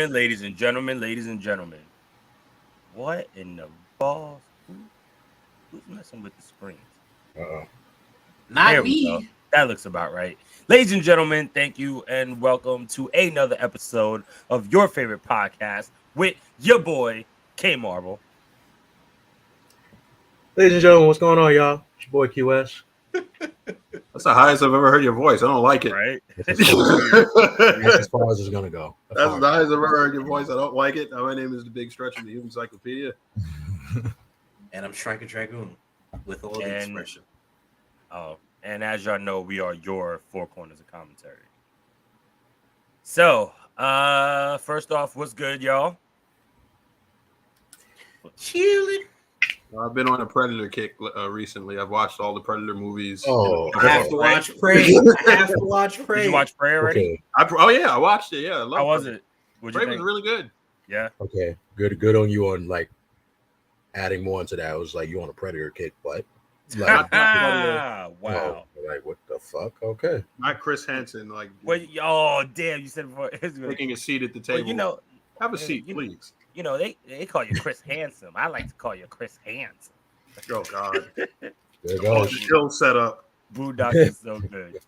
ladies and gentlemen. What in the balls? Who's messing with the screens? Not me. That looks about right. Ladies and gentlemen, thank you and welcome to another episode of your favorite podcast with your boy K Marble. Ladies and gentlemen, what's going on, y'all? It's your boy QS. That's the highest I've ever heard your voice. I don't like it. Right? That's as far as it's gonna go. That's the highest I've ever heard your voice. I don't like it. My name is the Big Stretch of the Human Encyclopedia. And I'm StrykerDragoon with all the expression. Oh, and as y'all know, we are your four corners of commentary. So, first off, what's good, y'all? Chilling. I've been on a Predator kick recently. I've watched all the Predator movies. Oh, I have to watch Prey. Did you watch Prey already? Okay. I watched it. Yeah, I loved How was it? Prey was really good. Yeah. Okay. Good on you on like adding more into that. It was like you on a Predator kick, but like, Wow. like what the fuck? Okay. Not Chris Hansen, like Oh, damn! You said before. taking a seat at the table. Well, have a seat, please. They call you Chris Handsome. I like to call you Chris Handsome. Oh God. There it goes. Still set up. Boondock is so good.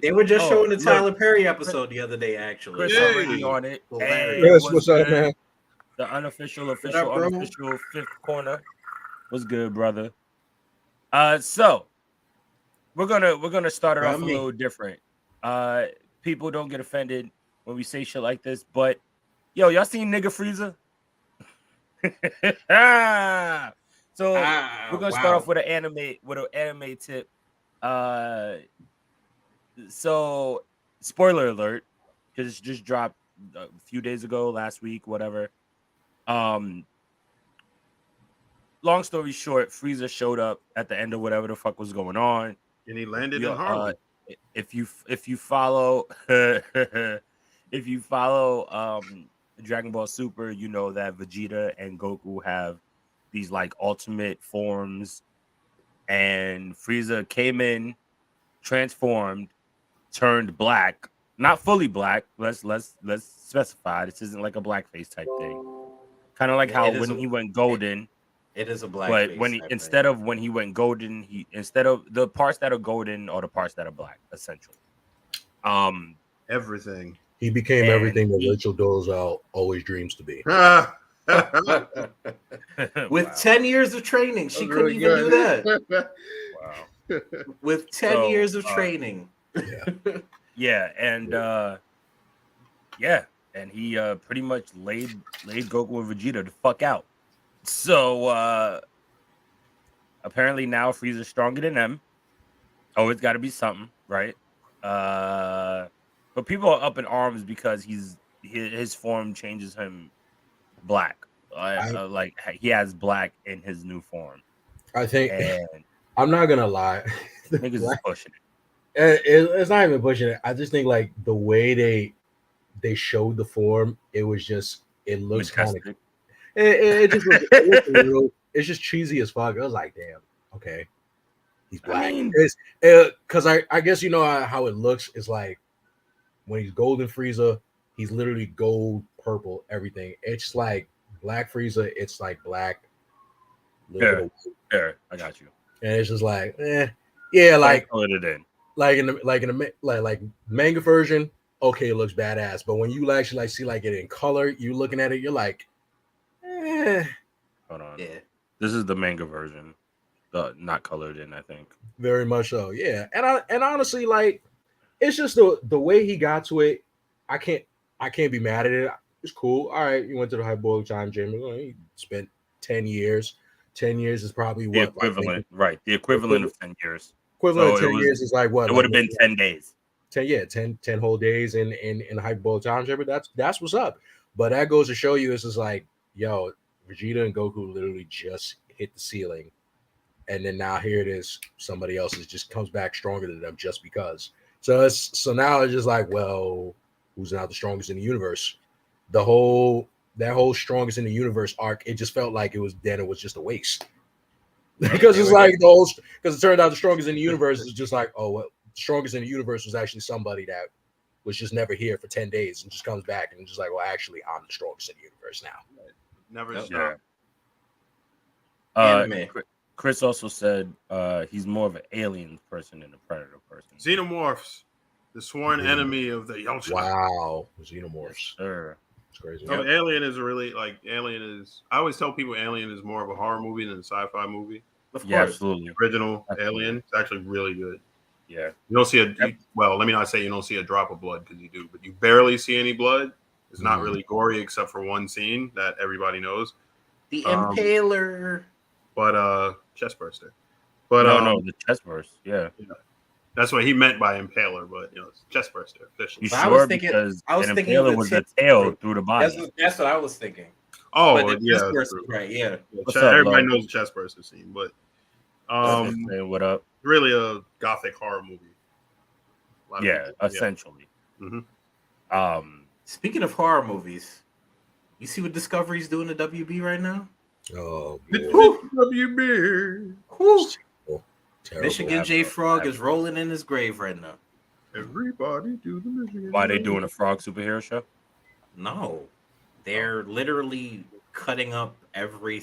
They were just showing the Tyler Perry episode the other day, actually. Chris already on it. Hey, Chris, what's up, man? The unofficial fifth corner was good, brother. So we're gonna start it off a little different. People don't get offended when we say shit like this, but y'all seen Nigga Freezer? So we're gonna start off with an anime tip. So spoiler alert, because it just dropped a few days ago, last week, whatever. Long story short, Frieza showed up at the end of whatever the fuck was going on, And he landed in Harlem. If you follow Dragon Ball Super, you know that Vegeta and Goku have these like ultimate forms, and Frieza came in, transformed, turned black, not fully black. Let's specify. This isn't like a blackface type thing. Kind of like how when he went golden. It is a black. But when instead of when golden, instead of the parts that are golden or the parts that are black, essentially. Everything. He became everything that Rachel Dolezal always dreams to be. With 10 years of training, she couldn't even do that. Wow. With 10 years of training. And he pretty much laid Goku and Vegeta the fuck out. So apparently now Frieza's stronger than them. Oh, it's got to be something, right? But people are up in arms because his form changes him black. Like he has black in his new form. I think I'm not gonna lie. Niggas is pushing it. It's not even pushing it. I just think like the way they showed the form, it looks kind of. It just it's just cheesy as fuck. I was like, damn, okay, he's black. Because I guess you know how it looks is like when he's golden Frieza, he's literally gold, purple, everything. It's like black Frieza, it's like black. I got you. And it's just like, like put it in. Like in the manga version, okay, it looks badass. But when you actually like see like it in color, you looking at it, you're like. Hold on. Yeah. This is the manga version. Not colored in, I think. Very much so. Yeah. And honestly, like it's just the way he got to it. I can't be mad at it. It's cool. All right, you went to the hyperbolic time chamber. He spent 10 years. 10 years is probably the equivalent, right? The equivalent of 10 years. Equivalent of 10 years is like what? It would have been 10 days. 10 whole days in the hyperbolic time chamber. That's what's up. But that goes to show you, it's just like, yo, Vegeta and Goku literally just hit the ceiling, and then now here it is. Somebody else just comes back stronger than them just because. So now it's just like, well, who's now the strongest in the universe? That whole strongest in the universe arc, it just felt like it was just a waste. Because it's like because it turned out the strongest in the universe is just like, oh, well, the strongest in the universe was actually somebody that was just never here for 10 days and just comes back and just like, well, actually, I'm the strongest in the universe now. Never Yep. stop. Anime. Chris also said he's more of an alien person than a predator person. Xenomorphs, the sworn enemy of the Yelcha. Wow, xenomorphs. Yes, sir. It's crazy. So Alien is really like Alien is. I always tell people Alien is more of a horror movie than a sci-fi movie. Of Yeah, course. absolutely. The original Absolutely. Alien is actually really good. Yeah. You don't see well, let me not say you don't see a drop of blood because you do, but you barely see any blood. It's not really gory except for one scene that everybody knows. The Impaler. But chest burster. But no, the chest burst. Yeah. That's what he meant by impaler, but it's chest burster officially. You But sure? Because I was an thinking of impaler the was the tip tail group. through the body. That's what I was thinking. Oh, But the yeah, chest burster, right? Yeah. What's up, everybody love? knows the chest burster scene, but Hey, what up? really a gothic horror movie. Yeah, essentially. Mm-hmm. Speaking of horror movies, you see what Discovery's doing to WB right now? Oh, WB. terrible. Michigan J Frog is rolling in his grave right now. Everybody do the Michigan. Why they doing a frog superhero show? No, they're literally cutting up every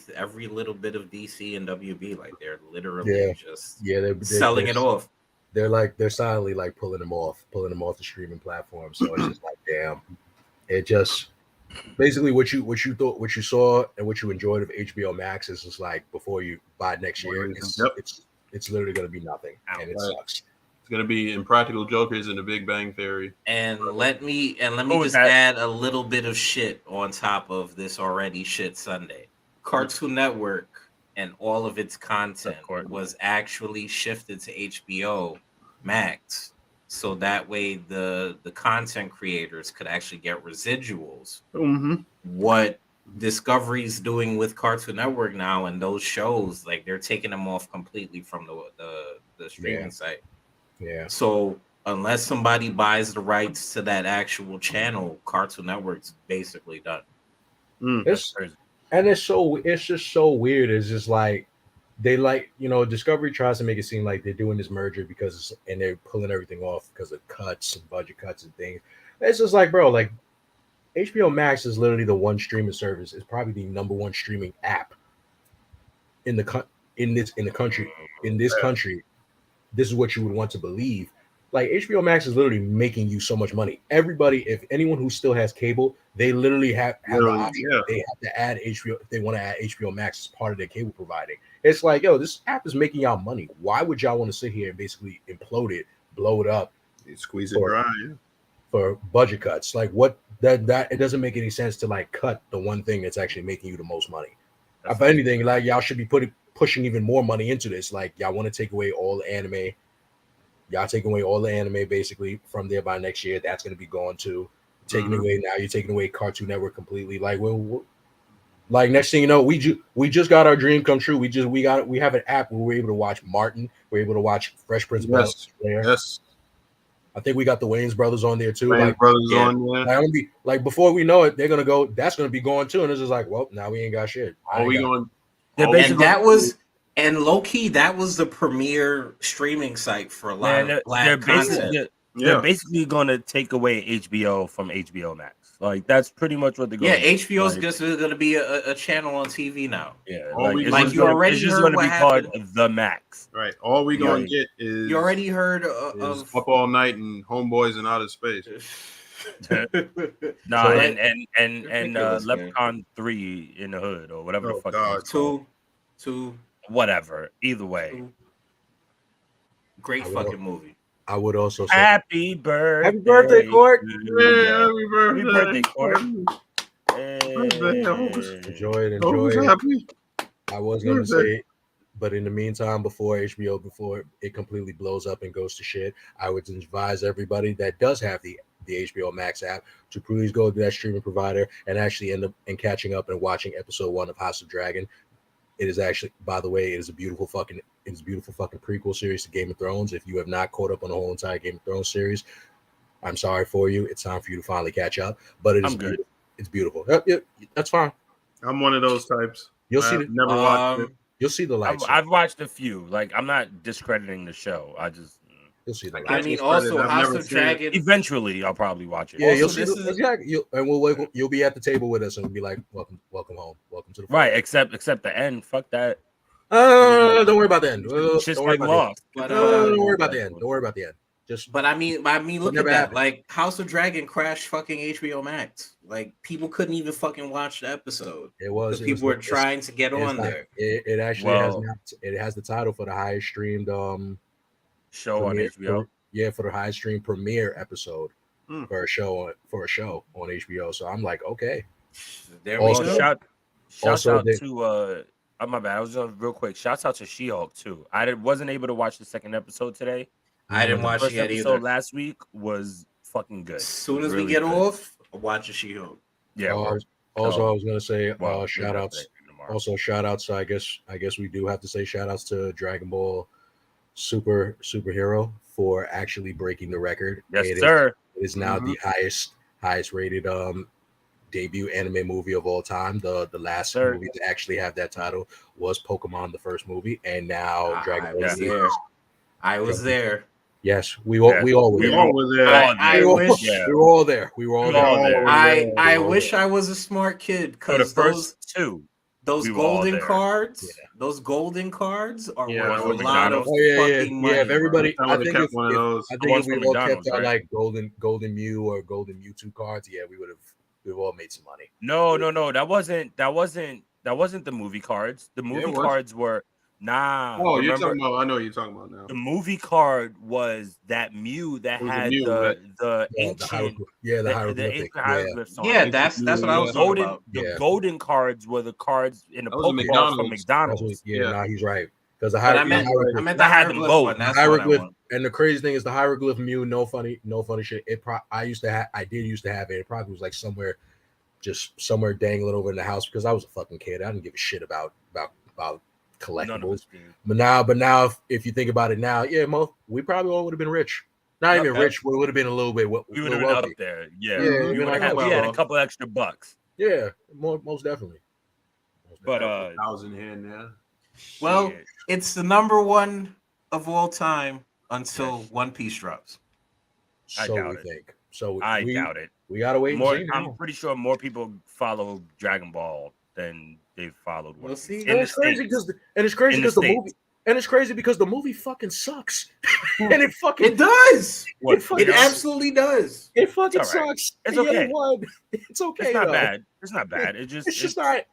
little bit of DC and WB. Like they're literally just they're selling it off. They're silently like pulling them off the streaming platform. So it's just like, damn. It just basically what you saw and what you enjoyed of HBO Max is just like before you buy next year, it's literally gonna be nothing. And it sucks. It's gonna be Impractical Jokers and The Big Bang Theory. And let me just add a little bit of shit on top of this already shit Sunday. Cartoon Network and all of its content was actually shifted to HBO Max, so that way the content creators could actually get residuals. Mm-hmm. What Discovery's doing with Cartoon Network now and those shows, like they're taking them off completely from the streaming site. Yeah. So unless somebody buys the rights to that actual channel, Cartoon Network's basically done. It's just so weird. It's just like they Discovery tries to make it seem like they're doing this merger and they're pulling everything off because of cuts and budget cuts and things. It's just like, bro, like HBO Max is literally the one streaming service. It's probably the number one streaming app in this country. This is what you would want to believe. Like HBO Max is literally making you so much money. Everybody, if anyone who still has cable, they literally have the option. Yeah. They have to add HBO if they want to add HBO Max as part of their cable providing. It's like, yo, this app is making y'all money. Why would y'all want to sit here and basically implode it, blow it up, squeeze it dry for budget cuts? Like what that it doesn't make any sense to like cut the one thing that's actually making you the most money. If anything, like y'all should be pushing even more money into this. Like y'all want to take away all the anime. Y'all taking away all the anime basically from there by next year. That's going to be gone too. You're taking away Cartoon Network completely. Like, like next thing you know, we just got our dream come true. We have an app where we're able to watch Martin. We're able to watch Fresh Prince of Bel-Air. Yes. I think we got the Wayans brothers on there too. Like before we know it, they're gonna go. That's gonna be going too. And it's just like, well, now we ain't got shit. And low key, that was the premier streaming site for a lot of black content. They're basically going to take away HBO from HBO Max. Like that's pretty much what they're going. Yeah, HBO is just going to be a channel on TV now. Yeah, it's just going to be called the Max. Right. All we going to get is you already heard of Up All Night and Homeboys in Outer Space. and Leprechaun 3 in the Hood or whatever the fuck. Two. Whatever. Either way. Great fucking movie. I would also say Happy birthday. Happy birthday, Court. Happy birthday, Court. Enjoy it. I was gonna say, but in the meantime, before it completely blows up and goes to shit, I would advise everybody that does have the HBO Max app to please go to that streaming provider and actually end up catching up and watching episode 1 of House of Dragon. It is actually, by the way, it is a beautiful fucking prequel series to Game of Thrones. If you have not caught up on the whole entire Game of Thrones series, I'm sorry for you. It's time for you to finally catch up. But it is good. It's beautiful. Yep, that's fine. I'm one of those types. You'll see. Never watched it. You'll see the lights. I've watched a few. Like I'm not discrediting the show. I just You'll see the I mean, also House of Dragon. Eventually, I'll probably watch it. Yeah, you'll see. Exactly. You'll be at the table with us and we'll be like, welcome home, welcome to the right. Except the end. Fuck that. Don't worry about the end. Don't worry about the end. Don't worry about the end. But I mean, look at that. Happened. Like House of Dragon crashed fucking HBO Max. Like people couldn't even fucking watch the episode. People were trying to get on there. It actually has the title for the highest streamed show on HBO. For the highest streamed premiere episode for a show on HBO. So I'm like, okay. There we go. Shout out to my bad. I was real quick. Shouts out to She-Hulk too. I wasn't able to watch the second episode today. I didn't watch it yet either. Last week was fucking good. As soon as we get off, I'll watch the She-Hulk. Yeah. I was gonna say shout outs. Also shout outs. I guess we do have to say shout outs to Dragon Ball Superhero for actually breaking the record. Yes, sir. It is now the highest rated debut anime movie of all time. The last movie to actually have that title was Pokemon, the first movie, and now Dragon Ball. I was there. Yes, we all were there. I wish we were all there. We were all there. I wish I was a smart kid because those golden cards, those golden cards are worth a lot of fucking money. Yeah, if everybody, I think if one of those. I think if we all kept our like golden Mew or golden Mewtwo cards, we've all made some money. No, that wasn't the movie cards. The movie cards were. Nah. Oh, you're talking about. I know what you're talking about now. The movie card was that Mew that had the ancient, the hieroglyphics. Yeah, that's what I was talking about. The golden cards were the cards in the Pokeball from McDonald's. He's right. Because I meant the hieroglyph one. That's hieroglyph, and the crazy thing is the hieroglyph Mew. No funny shit. I did used to have it. It probably was like somewhere dangling over in the house because I was a fucking kid. I didn't give a shit about collectibles. But now if you think about it now, we probably all would have been rich. Not even rich, we would have been a little bit. We would have been up there. We had a couple extra bucks. Yeah, most definitely. But 1,000 here now. Well, it's the number one of all time until One Piece drops. I doubt it. We gotta wait. I'm pretty sure more people follow Dragon Ball than they've followed. We'll see. And it's crazy because the movie fucking sucks. And it does. It absolutely does. It fucking sucks. It's okay. It's okay. It's not bad. It's not bad. It's just not.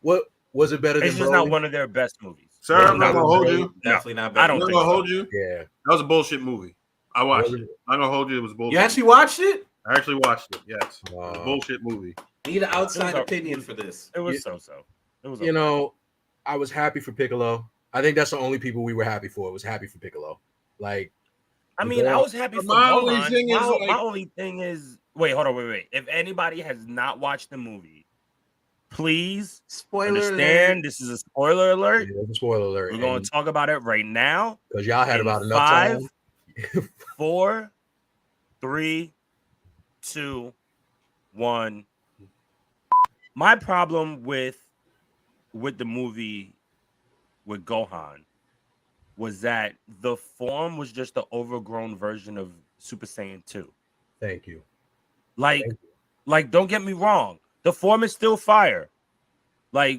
What was it better than? It's just not one of their best movies. Sir, I'm not gonna hold you. Definitely not bad. I don't think so. Hold you. Yeah, that was a bullshit movie. I watched it. I'm gonna hold you. It was bullshit. You actually watched it? I actually watched it. Yes, it was a bullshit movie. Need an outside opinion for this. It was so. It was. I was happy for Piccolo. I think that's the only people we were happy for. Was happy for Piccolo. Like, I was happy for Gohan. My only thing is, wait. If anybody has not watched the movie, please understand this is a spoiler alert. Yeah, it's a spoiler alert. We're going to talk about it right now because y'all had about enough time. 4, 3, 2, 1. My problem with the movie with Gohan was that the form was just the overgrown version of Super Saiyan 2. Thank you. Like, don't get me wrong. The form is still fire. But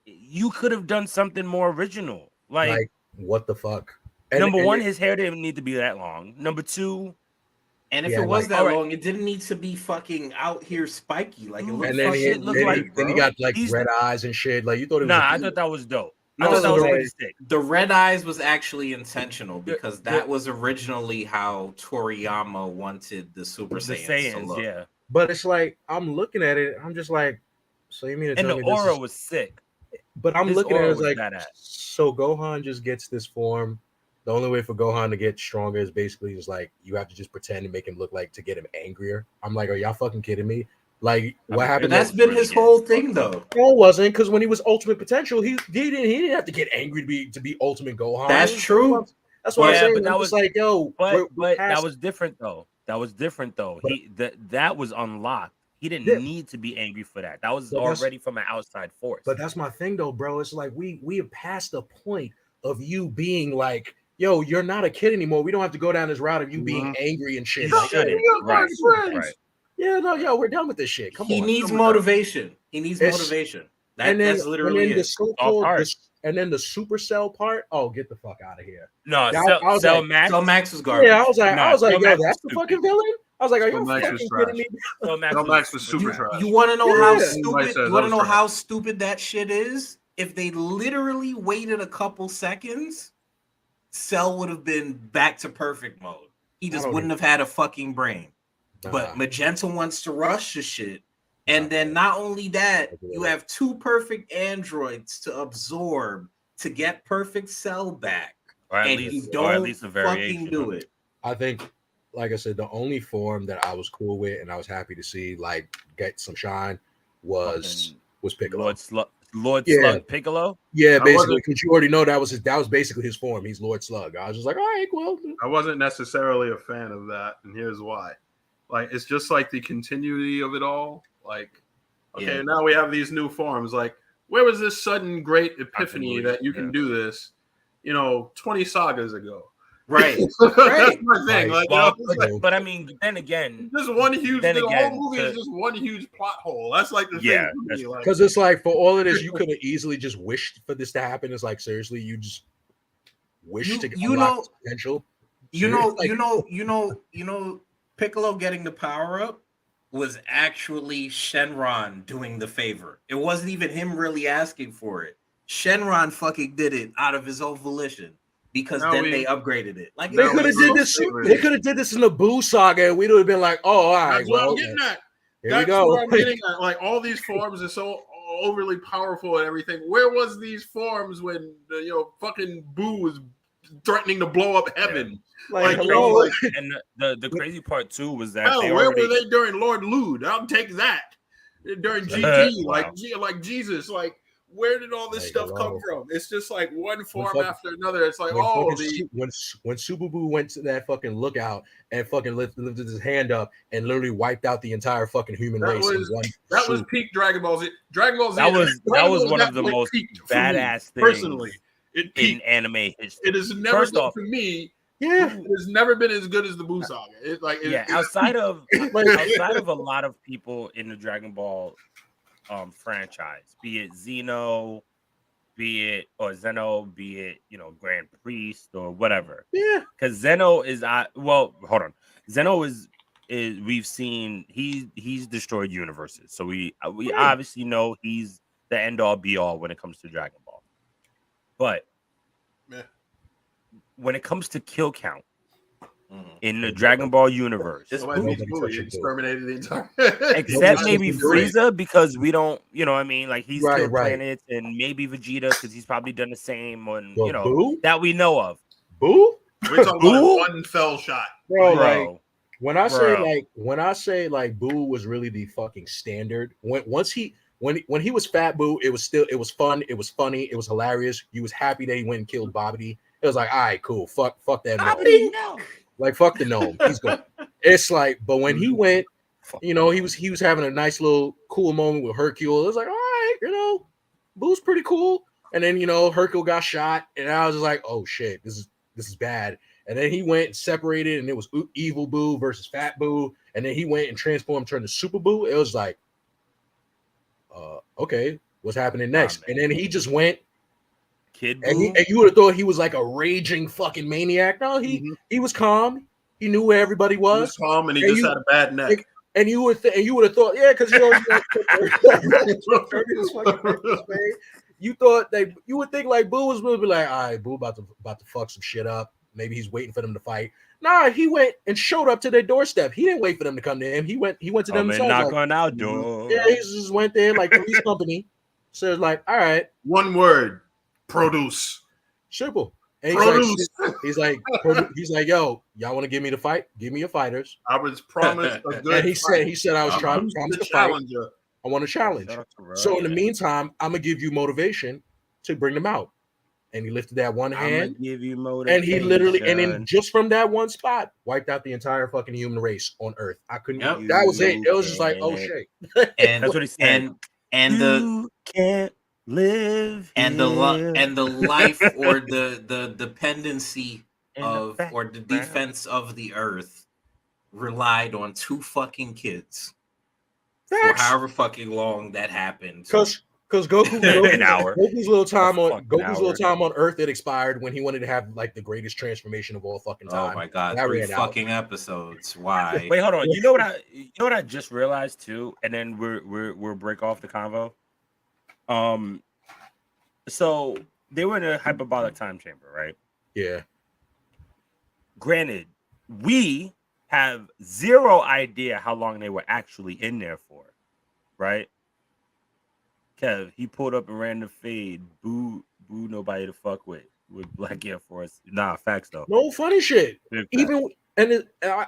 you could have done something more original. Like what the fuck? Number one, his hair didn't need to be that long. Number two, and if it was that long, it didn't need to be fucking out here spiky. Like it looked. And then he got like red eyes and shit. Like you thought it was. I thought that was dope. I thought that was pretty sick. The red eyes was actually intentional because that was originally how Toriyama wanted the Super Saiyans to look. Yeah. But it's like I'm looking at it. I'm just like, so you mean to tell me the aura was sick? But I'm looking at it like, so Gohan just gets this form. The only way for Gohan to get stronger is basically just like you have to just pretend and make him look like to get him angrier. I'm like, are y'all fucking kidding me? Like, what happened? But that's been his whole thing, though. No, it wasn't, because when he was Ultimate Potential, he didn't have to get angry to be Ultimate Gohan. That's true. That's what I'm saying. But that was like, yo, but that was different though. That was that was unlocked. He didn't need to be angry for that. That was already from an outside force. But that's my thing, though, bro. It's like we have passed the point of you being like yo, you're not a kid anymore. We don't have to go down this route of you being angry and shit. You shouldn't. Right. Yeah, no, yo, we're done with this shit. Come on. He needs motivation. He needs motivation. That's literally it. And then the Supercell part. Oh, get the fuck out of here. No, Cell Max was garbage. Yeah, I was like, yo, that's the fucking villain. I was like, are you fucking kidding me? Cell Max was super trash. You want to know how stupid? You want to know how stupid that shit is? If they literally waited a couple seconds, Cell would have been back to perfect mode. He just wouldn't have had a fucking brain. But Magenta wants to rush the shit. And then not only that, you have 2 perfect androids to absorb to get perfect Cell back. You don't fucking do it. I think, like I said, the only form that I was cool with and I was happy to see like get some shine was Piccolo. Lord Slug Piccolo? Yeah, basically, because you already know that was basically his form. He's Lord Slug. I was just like, all right, well. I wasn't necessarily a fan of that, and here's why. Like, it's just like the continuity of it all. Like, okay, now we have these new forms. Like, where was this sudden great epiphany that you can do this, 20 sagas ago? Right. That's my thing. But I mean, then again, just one huge. The whole movie is just one huge plot hole. That's like the thing. Because it's like for all of this, you could have easily just wished for this to happen. It's like seriously, you just wish to unlock potential. Piccolo getting the power up was actually Shenron doing the favor. It wasn't even him really asking for it. Shenron fucking did it out of his own volition. Because they upgraded it. Like they could have did this. They could have did this in the Boo saga, and we'd have been like, "Oh, all right." That's what I'm getting at. Here we go. What I'm getting at. Like all these forms are so overly powerful and everything. Where was these forms when fucking Boo was threatening to blow up heaven? And the crazy part too was that where were they during Lord Lude? I'll take that during GT. Like Jesus, like. Where did all this stuff come from? It's just like one form after another. It's like, when Subabu went to that fucking lookout and fucking lifted his hand up and literally wiped out the entire fucking human race. That was peak Dragon Ball Z. Dragon Ball Z. That was one of the most badass things personally in anime history. It has never been for me. Yeah, it has never been as good as the Buu Saga. Outside of a lot of people in the Dragon Ball franchise, be it Zeno, be it Grand Priest or whatever. Yeah, because Zeno is Zeno is we've seen he's destroyed universes, so we obviously know he's the end all be all when it comes to Dragon Ball. But when it comes to kill count in the Dragon Ball universe, exterminated the entire except maybe Frieza, because we don't, like he's killed planets, and maybe Vegeta because he's probably done the same on Boo? that we know of. Boo? We're talking about one fell shot, bro. When I say Boo was really the fucking standard. When he was Fat Boo, it was fun, it was funny, it was hilarious. You was happy that he went and killed Bobbity. It was like, all right, cool, fuck that. Bobbity, no. Like fuck the gnome, he's gone. It's like, but when he went, he was having a nice little cool moment with Hercule. It was like, all right, Boo's pretty cool. And then Hercule got shot, and I was just like, oh shit, this is bad. And then he went and separated, and it was Evil Boo versus Fat Boo. And then he went and transformed, turned to Super Boo. It was like, okay, what's happening next? And then he just went. Kid and you would have thought he was like a raging fucking maniac. No, he was calm. He knew where everybody was. He was calm, and he just had a bad neck. And you would have thought, yeah, because you would think like Boo was going to be like, all right, Boo about to fuck some shit up. Maybe he's waiting for them to fight. Nah, he went and showed up to their doorstep. He didn't wait for them to come to him. He went to them himself. Knock on our door. Yeah, he just went there like Police Company. So it's like, all right, one word. Produce. Simple. And he's like, yo, y'all want to give me the fight? Give me your fighters. I was promised a good and he said I was trying to fight. I want to challenge. So in the meantime, I'm gonna give you motivation to bring them out. And he lifted that one hand. Give you motivation. And he literally, and then just from that one spot, wiped out the entire fucking human race on Earth. I couldn't. That was it. It was just like, oh shit. And that's what he said. And you can't live and the life or the dependency of or the defense of the earth relied on 2 fucking kids for however fucking long that happened. Because an hour. Goku's little time on Earth it expired when he wanted to have like the greatest transformation of all fucking time. Oh my god, that 3 fucking episodes. Why? Wait, hold on. You know what I just realized too, and then we'll break off the convo. So they were in a hyperbolic time chamber, right? Yeah. Granted, we have zero idea how long they were actually in there for, right? Kev, he pulled up and ran the fade. Boo, nobody to fuck with Black Air Force. Nah, facts though. No funny shit. Even I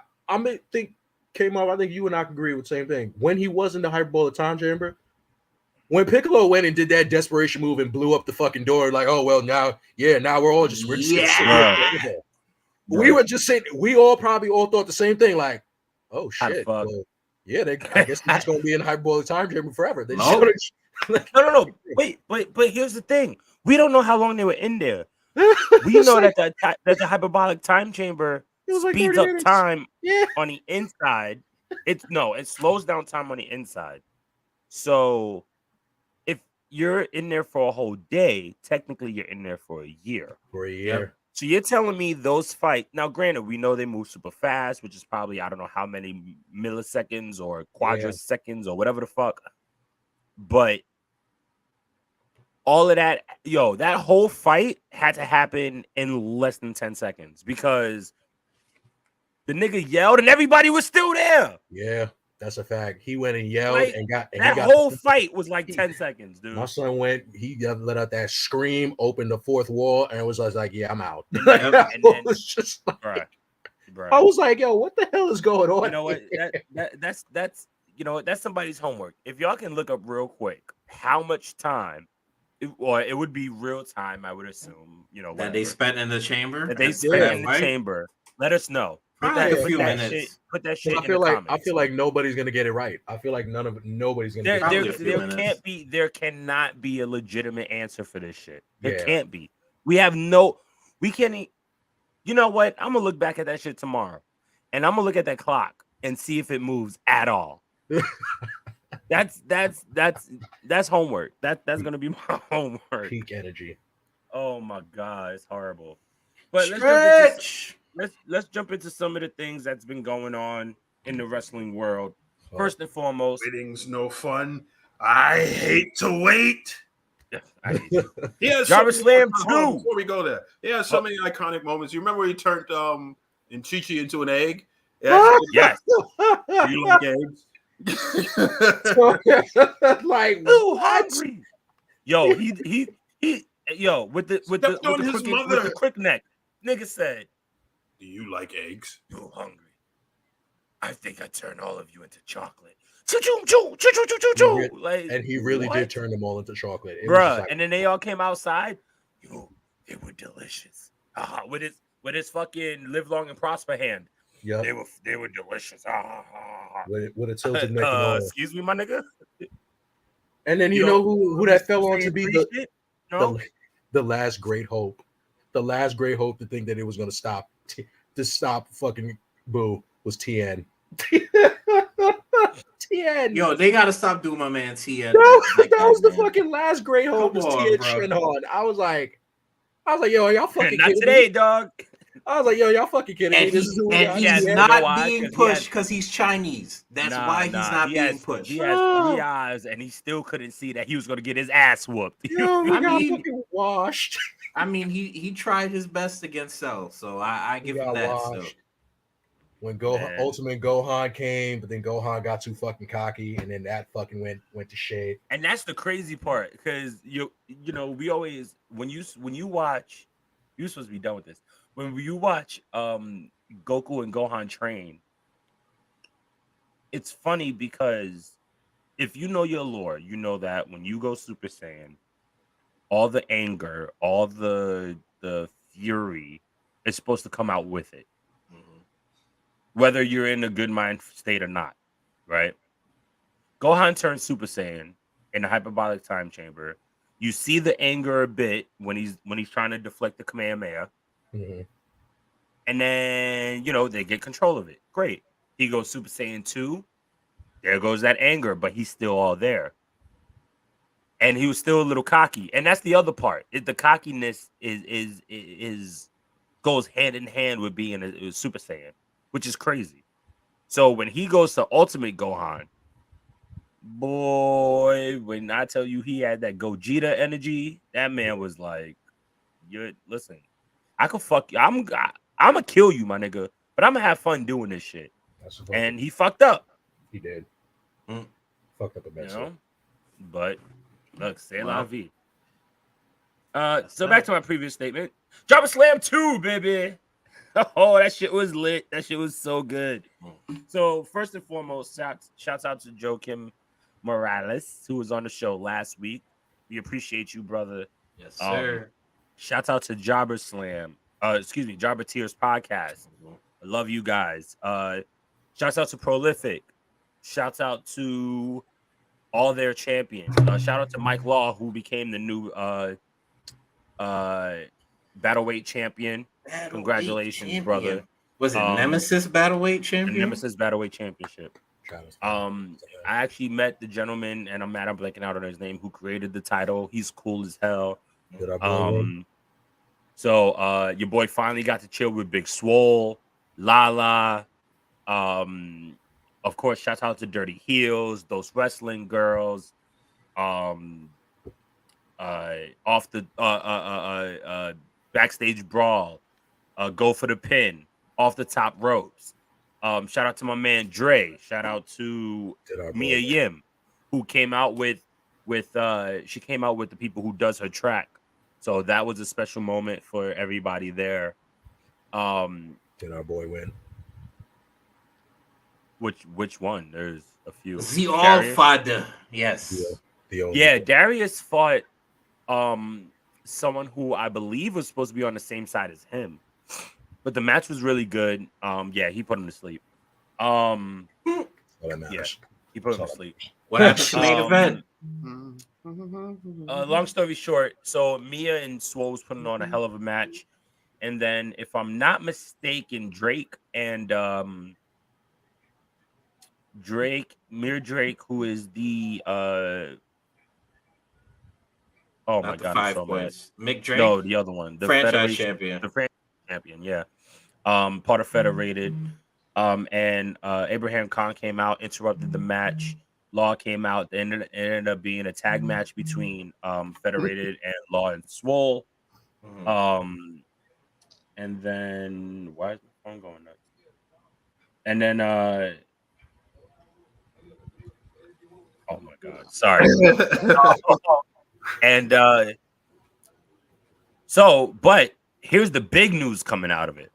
think came up. I think you and I could agree with the same thing. When he was in the hyperbolic time chamber, when Piccolo went and did that desperation move and blew up the fucking door, like, oh well, now we're just we were just saying, we all probably thought the same thing, like, oh shit, well, yeah, I guess they're just gonna be in hyperbolic time chamber forever. They no. Wait, but here's the thing: we don't know how long they were in there. We know that the hyperbolic time chamber speeds up time on the inside. It slows down time on the inside. So if you're in there for a whole day, technically you're in there for a year. Yep. So you're telling me those fights, now granted, we know they move super fast, which is probably, I don't know how many milliseconds or quadriseconds or whatever the fuck. But all of that, that whole fight had to happen in less than 10 seconds because the nigga yelled and everybody was still there. Yeah, that's a fact. He went and yelled and got that whole fight was like 10 seconds, dude. My son he let out that scream, opened the fourth wall, and was like, yeah, I'm out. And then, was just like, bruh. I was like, yo, what the hell is going on? You know what? That's that's somebody's homework. If y'all can look up real quick how much time, it would be real time, I would assume, that they spent in the chamber. That they spent in the chamber. Let us know. Put that shit in the comments. I feel like nobody's gonna get it right. I feel like nobody's gonna get it right. There cannot be a legitimate answer for this shit. There can't be. We can't. You know what? I'm gonna look back at that shit tomorrow, and I'm gonna look at that clock and see if it moves at all. That's homework. That's gonna be my homework. Peak energy. Oh my god, it's horrible. But let's jump into some of the things that's been going on in the wrestling world. First and foremost, waiting's no fun. I hate to wait. Jobberslam 2. Before we go there, so many iconic moments. You remember when he turned Chichi into an egg? Yes. You like eggs? Like, ooh, hungry. Yo, he with the quick neck. Nigga said, "Do you like eggs? You hungry? I think I turned all of you into chocolate." And he really did turn them all into chocolate, bruh. And then they all came outside. They were delicious. With his fucking live long and prosper hand. Yeah, they were delicious. With a tilted neck. And all. Excuse me, my nigga. And then you know who that fell on to be the last great hope. The last great hope to think that it was going to stop fucking Boo was TN. TN. Yo, they got to stop doing my man TN. That was the fucking last great hope was TN Shinhan. I was like, yo, y'all fucking not today, dog. I was like, yo, y'all fucking kidding me. He's not being pushed because he's Chinese. That's why he's not being pushed. He has 3 eyes, and he still couldn't see that he was going to get his ass whooped. Yo, he got fucking washed. I mean, he tried his best against Cell, so I give him that still. When Ultimate Gohan came, but then Gohan got too fucking cocky, and then that fucking went to shade. And that's the crazy part, because we always when you watch, you're supposed to be done with this. When you watch Goku and Gohan train, it's funny because if you know your lore, you know that when you go Super Saiyan, all the anger, all the fury is supposed to come out with it. Mm-hmm. Whether you're in a good mind state or not, right? Gohan turns Super Saiyan in the hyperbolic time chamber. You see the anger a bit when he's trying to deflect the Kamehameha. Mm-hmm. And then, they get control of it. Great. He goes Super Saiyan 2. There goes that anger, but he's still all there. And he was still a little cocky. And that's the other part. The cockiness is goes hand in hand with being a Super Saiyan, which is crazy. So when he goes to Ultimate Gohan, boy, when I tell you he had that Gogeta energy, that man was like, listen, I could fuck you. I'm gonna kill you, my nigga, but I'm gonna have fun doing this shit. And he fucked up. He did. Fucked up a mess. But look, c'est la vie. So back to my previous statement. Jobberslam 2, baby. Oh, that shit was lit. That shit was so good. So first and foremost, shouts out to Joakim Morales, who was on the show last week. We appreciate you, brother. Yes, sir. Shouts out to Jobberslam. Jobber Tears podcast. I love you guys. Shouts out to Prolific. Shouts out to all their champions. Shout out to Mike Law, who became the new Battleweight champion. Congratulations, brother. Was it Nemesis Battleweight champion? Nemesis Battleweight championship. I actually met the gentleman, and I'm mad I'm blanking out on his name, who created the title. He's cool as hell. So your boy finally got to chill with Big Swole, Lala. Of course, shout out to Dirty Heels, those wrestling girls. Off the backstage brawl, go for the pin, off the top ropes. Shout out to my man Dre. Shout out to Mia Yim, who came out with she came out with the people who does her track. So that was a special moment for everybody there. Did our boy win? Which one? There's a few. The All-Father. Yes. Yeah, Darius fought someone who I believe was supposed to be on the same side as him. But the match was really good. Yeah, he put him to sleep. Yeah, he put him to sleep. What happened to the main event? Long story short, so Mia and Swole was putting on a hell of a match. And then, if I'm not mistaken, Drake, who is the oh my god, I'm so mad. Mick Drake? No, the other one. The franchise champion. The franchise champion, yeah. Part of Federated. And Abraham Khan came out, interrupted the match. Law came out, and it ended up being a tag match between Federated and Law and Swole. And then why is my phone going nuts? And then oh my god, sorry. And but here's the big news coming out of it.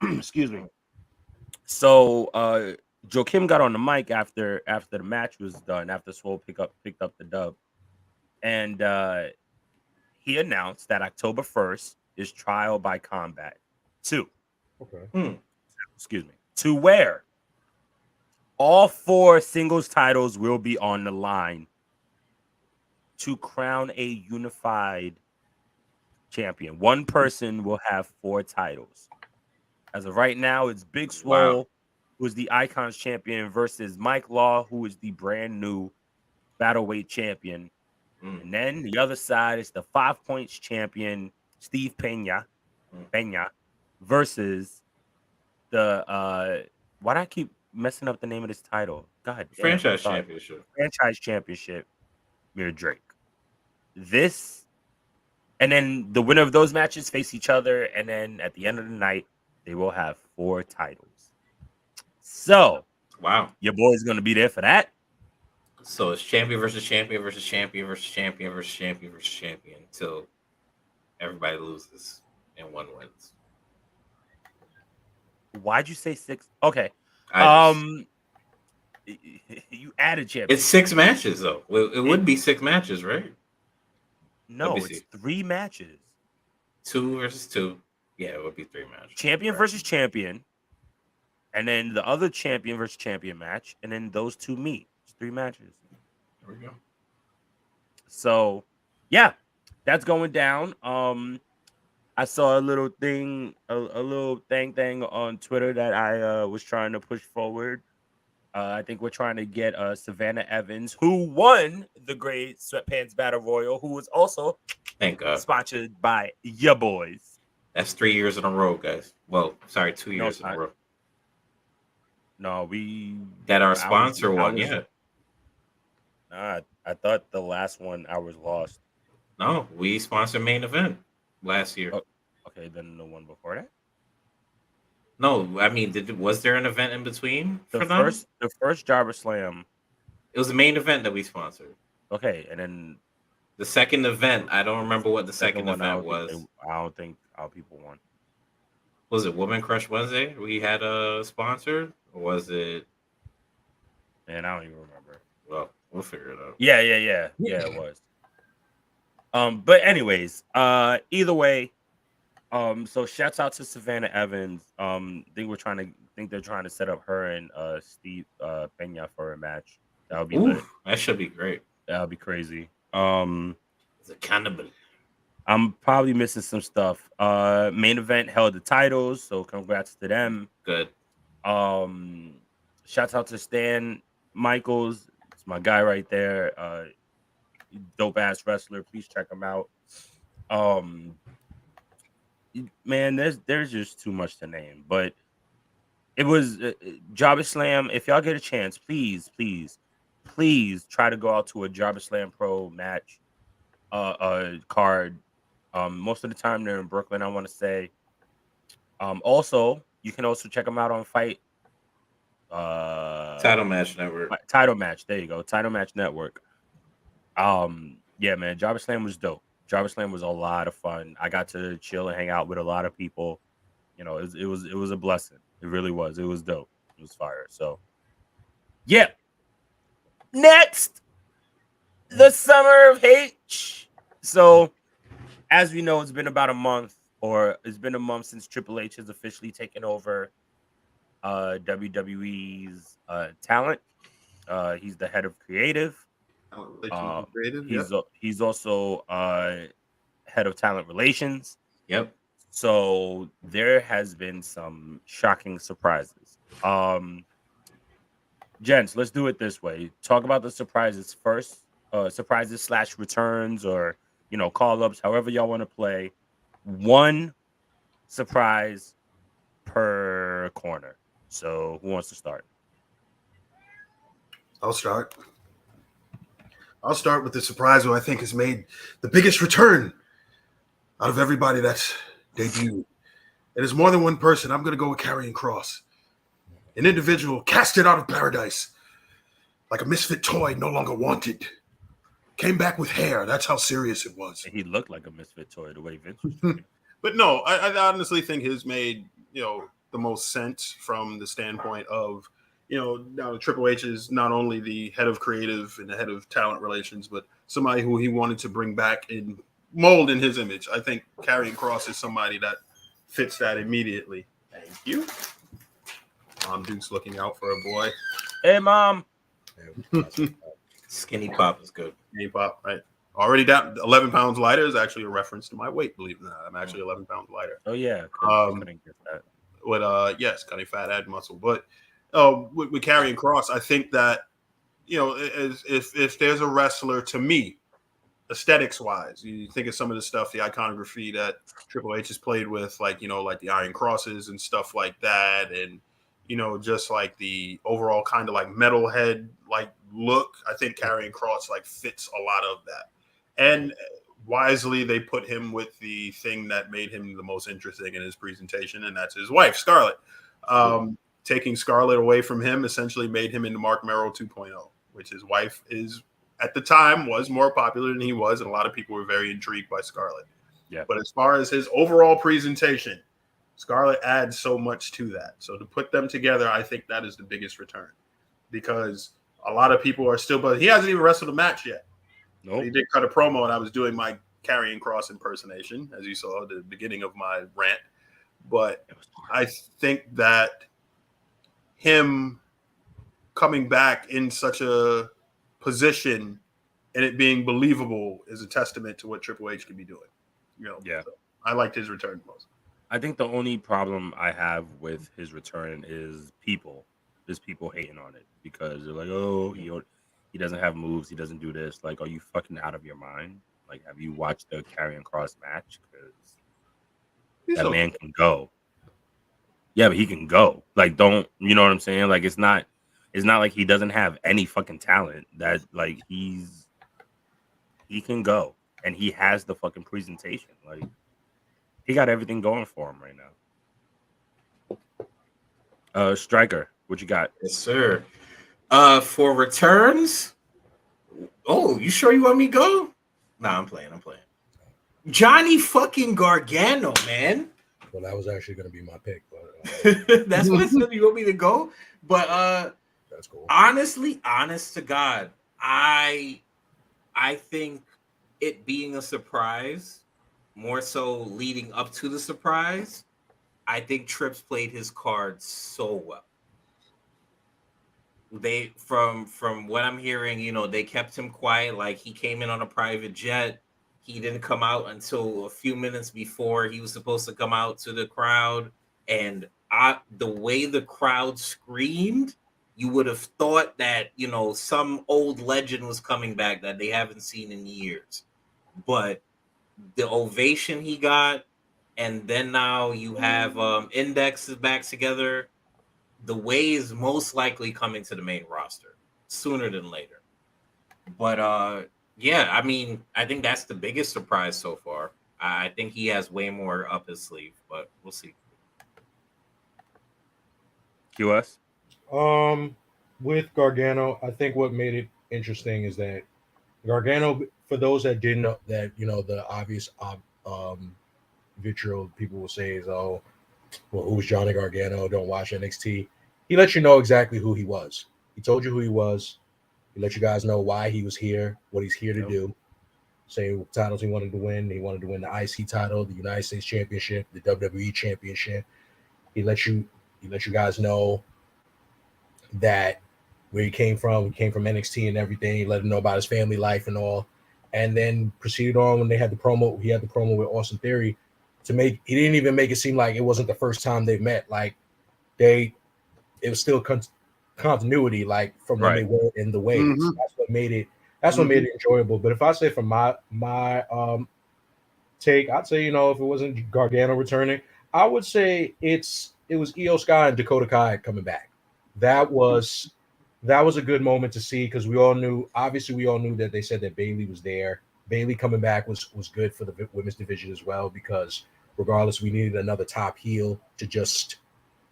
Excuse me. So Joakim got on the mic after the match was done, after Swole picked up the dub. And he announced that October 1st is Trial by Combat 2. Okay. Excuse me. To where all 4 singles titles will be on the line to crown a unified champion. One person will have 4 titles. As of right now, it's Big Swole, who is the Icons champion, versus Mike Law, who is the brand new Battleweight champion. And then the other side is the 5 Points champion, Steve Pena, versus the why do I keep messing up the name of this title? God, franchise championship, Mir Drake. And then the winner of those matches face each other, and then at the end of the night, they will have 4 titles. So, your boy's gonna be there for that. So it's champion versus champion versus champion versus champion versus champion versus champion until everybody loses and one wins. Why'd you say 6? Okay. You added champion. It's 6 matches though. It would be 6 matches, right? No, it's 3 matches. 2 versus 2. Yeah, it would be 3 matches. Champion versus champion, and then the other champion versus champion match, and then those 2 meet. It's 3 matches. There we go. So, yeah, that's going down. I saw a little thing, a little thing on Twitter that I was trying to push forward. I think we're trying to get Savannah Evans, who won the Great Sweatpants Battle Royal, who was also sponsored by Ya Boys. That's 3 years in a row, guys. Well, sorry, 2 years in a row. No, we that our sponsor won. Yeah. Nah, I thought the last one I was lost. No, we sponsored Main Event last year. Oh, okay, then the one before that. No, I mean, was there an event in between for them? The first Jobberslam. It was the Main Event that we sponsored. Okay, and then the second event, I don't remember what the second event was. I don't think our people won. Was it Woman Crush Wednesday? We had a sponsor, or was it? And I don't even remember. Well, we'll figure it out. Yeah, it was. But anyways, either way, so shouts out to Savannah Evans. I think they're trying to set up her and Steve Pena for a match. That would be lit. That should be great. That would be crazy. It's a cannibal. I'm probably missing some stuff. Main Event held the titles, so congrats to them. Good. Shouts out to Stan Michaels. It's my guy right there. Dope ass wrestler. Please check him out. Man, there's just too much to name, but it was Jobberslam. If y'all get a chance, please try to go out to a Jobberslam Pro match card. Most of the time they're in Brooklyn, I want to say. Also, you can also check them out on Fight Title Match Network. Title Match. There you go. Title Match Network. Yeah, man, Jobberslam was dope. Jobberslam was a lot of fun. I got to chill and hang out with a lot of people. You know, it was a blessing. It really was. It was dope. It was fire. So, yeah. Next, the Summer of H. So, as we know, it's been about a month since Triple H has officially taken over WWE's talent. He's the head of creative. He's also head of talent relations. Yep. So there has been some shocking surprises. Gents, let's do it this way. Talk about the surprises first. Surprises / returns, or call-ups, however y'all want to play. One surprise per corner. So who wants to start? I'll start with the surprise who I think has made the biggest return out of everybody that's debuted. It is more than one person. I'm going to go with Karrion Kross. An individual casted out of paradise like a misfit toy, no longer wanted. Came back with hair. That's how serious it was. And he looked like a misfit toy the way Vince was doing. But no, I honestly think his made, the most sense from the standpoint of, now Triple H is not only the head of creative and the head of talent relations, but somebody who he wanted to bring back and mold in his image. I think Karrion Kross is somebody that fits that immediately. Thank you. Mom Duke's looking out for a boy. Hey, Mom. Skinny Pop is good. Skinny Pop, right? Already down 11 pounds lighter is actually a reference to my weight, believe it or not. I'm actually 11 pounds lighter. Oh, yeah. Couldn't get that. With, yes, kind of fat, add muscle. But with Karrion Kross, I think that, if there's a wrestler, to me, aesthetics wise, you think of some of the stuff, the iconography that Triple H has played with, like the Iron Crosses and stuff like that, and just like the overall kind of like metalhead like look. I think Karrion Kross like fits a lot of that, and wisely they put him with the thing that made him the most interesting in his presentation, and that's his wife, Scarlett. Taking Scarlett away from him essentially made him into Mark Merrill 2.0, which his wife is at the time was more popular than he was, and a lot of people were very intrigued by Scarlett. Yeah. But as far as his overall presentation, Scarlett adds so much to that. So to put them together, I think that is the biggest return, because a lot of people are still, but he hasn't even wrestled a match yet. Nope. He did cut a promo, and I was doing my Karrion Kross impersonation, as you saw at the beginning of my rant. But I think that him coming back in such a position and it being believable is a testament to what Triple H can be doing. Yeah. So I liked his return most. I think the only problem I have with his return is people. There's people hating on it because they're like, oh, he doesn't have moves. He doesn't do this. Like, are you fucking out of your mind? Like, have you watched the Karrion Kross match? Because that man can go. Yeah, but he can go. Like, don't, you know what I'm saying? Like, it's not like he doesn't have any fucking talent. That, like, he can go. And he has the fucking presentation. Like, he got everything going for him right now. Striker, what you got? Yes, sir. For returns. Oh, you sure you want me to go? Nah, I'm playing. Johnny fucking Gargano, man. Well, that was actually going to be my pick, but that's what you want me to go. But that's cool. Honestly, honest to God, I think it being a surprise, more so leading up to the surprise, I think Trips played his cards so well. They from what I'm hearing, they kept him quiet. Like, he came in on a private jet. He didn't come out until a few minutes before he was supposed to come out to the crowd. And the way the crowd screamed, you would have thought that, some old legend was coming back that they haven't seen in years. But the ovation he got, and then now you have Index is back together. The Way is most likely coming to the main roster sooner than later. But yeah, I mean, I think that's the biggest surprise so far. I think he has way more up his sleeve, but we'll see. QS? With Gargano, I think what made it interesting is that Gargano, for those that didn't know, that the obvious vitriol people will say is, oh, well, who's Johnny Gargano? Don't watch NXT. He let you know exactly who he was. He told you who he was. He let you guys know why he was here, what he's here to do. Say what titles he wanted to win. He wanted to win the IC title, the United States Championship, the WWE Championship. He let you guys know that where he came from NXT and everything. He let him know about his family life and all. And then proceeded on when they had the promo. He had the promo with Austin Theory he didn't even make it seem like it wasn't the first time they've met. Like, it was still continuity, like from when they were in the Way. Mm-hmm. So that's what made it enjoyable. But if I say from my take, I'd say, if it wasn't Gargano returning, I would say it was Io Sky and Dakota Kai coming back. That was a good moment to see, because we all knew that they said that Bayley was there. Bayley coming back was good for the women's division as well, because regardless, we needed another top heel to just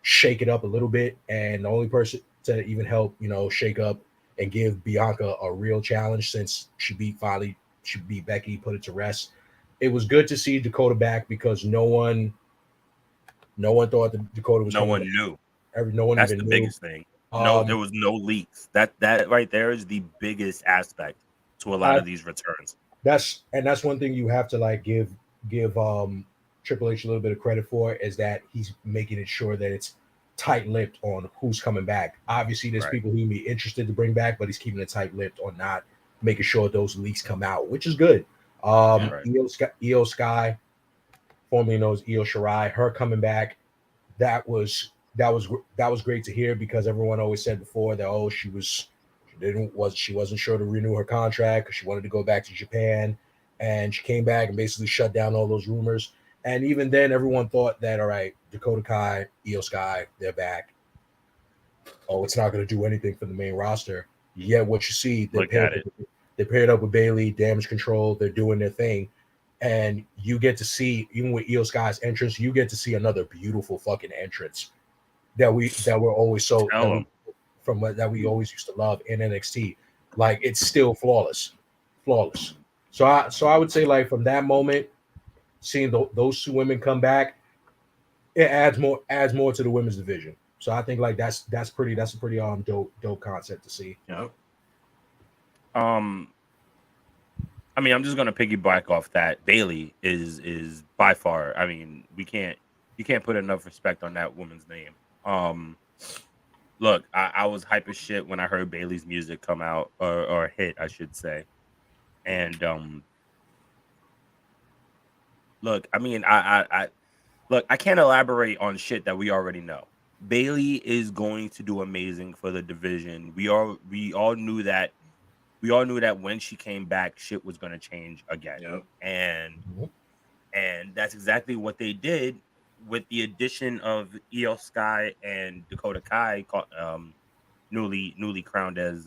shake it up a little bit. And the only person to even help, shake up and give Bianca a real challenge, since she beat Becky, put it to rest. It was good to see Dakota back, because no one thought that Dakota was. No one knew. No one That's even the knew. biggest thing. No, there was no leaks. That right there is the biggest aspect to a lot of these returns. That's one thing you have to like give Triple H a little bit of credit for, is that he's making it sure that it's tight-lipped on who's coming back. Obviously, there's people who be interested to bring back, but he's keeping it tight-lipped on not making sure those leaks come out, which is good. Io Sky, formerly known as Io Shirai, her coming back, that was great to hear, because everyone always said before that she wasn't sure to renew her contract because she wanted to go back to Japan, and she came back and basically shut down all those rumors. And even then, everyone thought that, all right, Dakota Kai, Io Sky, they're back. Oh, it's not going to do anything for the main roster. Yet what you see, they paired up with Bayley, Damage Control. They're doing their thing. And you get to see, even with Io Sky's entrance, you get to see another beautiful fucking entrance that we're always that we always used to love in NXT. Like, it's still flawless. So I would say, like, from that moment, seeing those two women come back, it adds more to the women's division. So I think like that's a pretty dope concept to see. Yep. I mean, I'm just gonna piggyback off that. Bayley is by far. I mean, you can't put enough respect on that woman's name. Look, I was hype as shit when I heard Bayley's music come out or hit, I should say. And look, I mean, I look, I can't elaborate on shit that we already know. Bailey is going to do amazing for the division. We all knew that. We all knew that when she came back, shit was going to change again. Yep. And that's exactly what they did with the addition of Io Sky and Dakota Kai, newly crowned as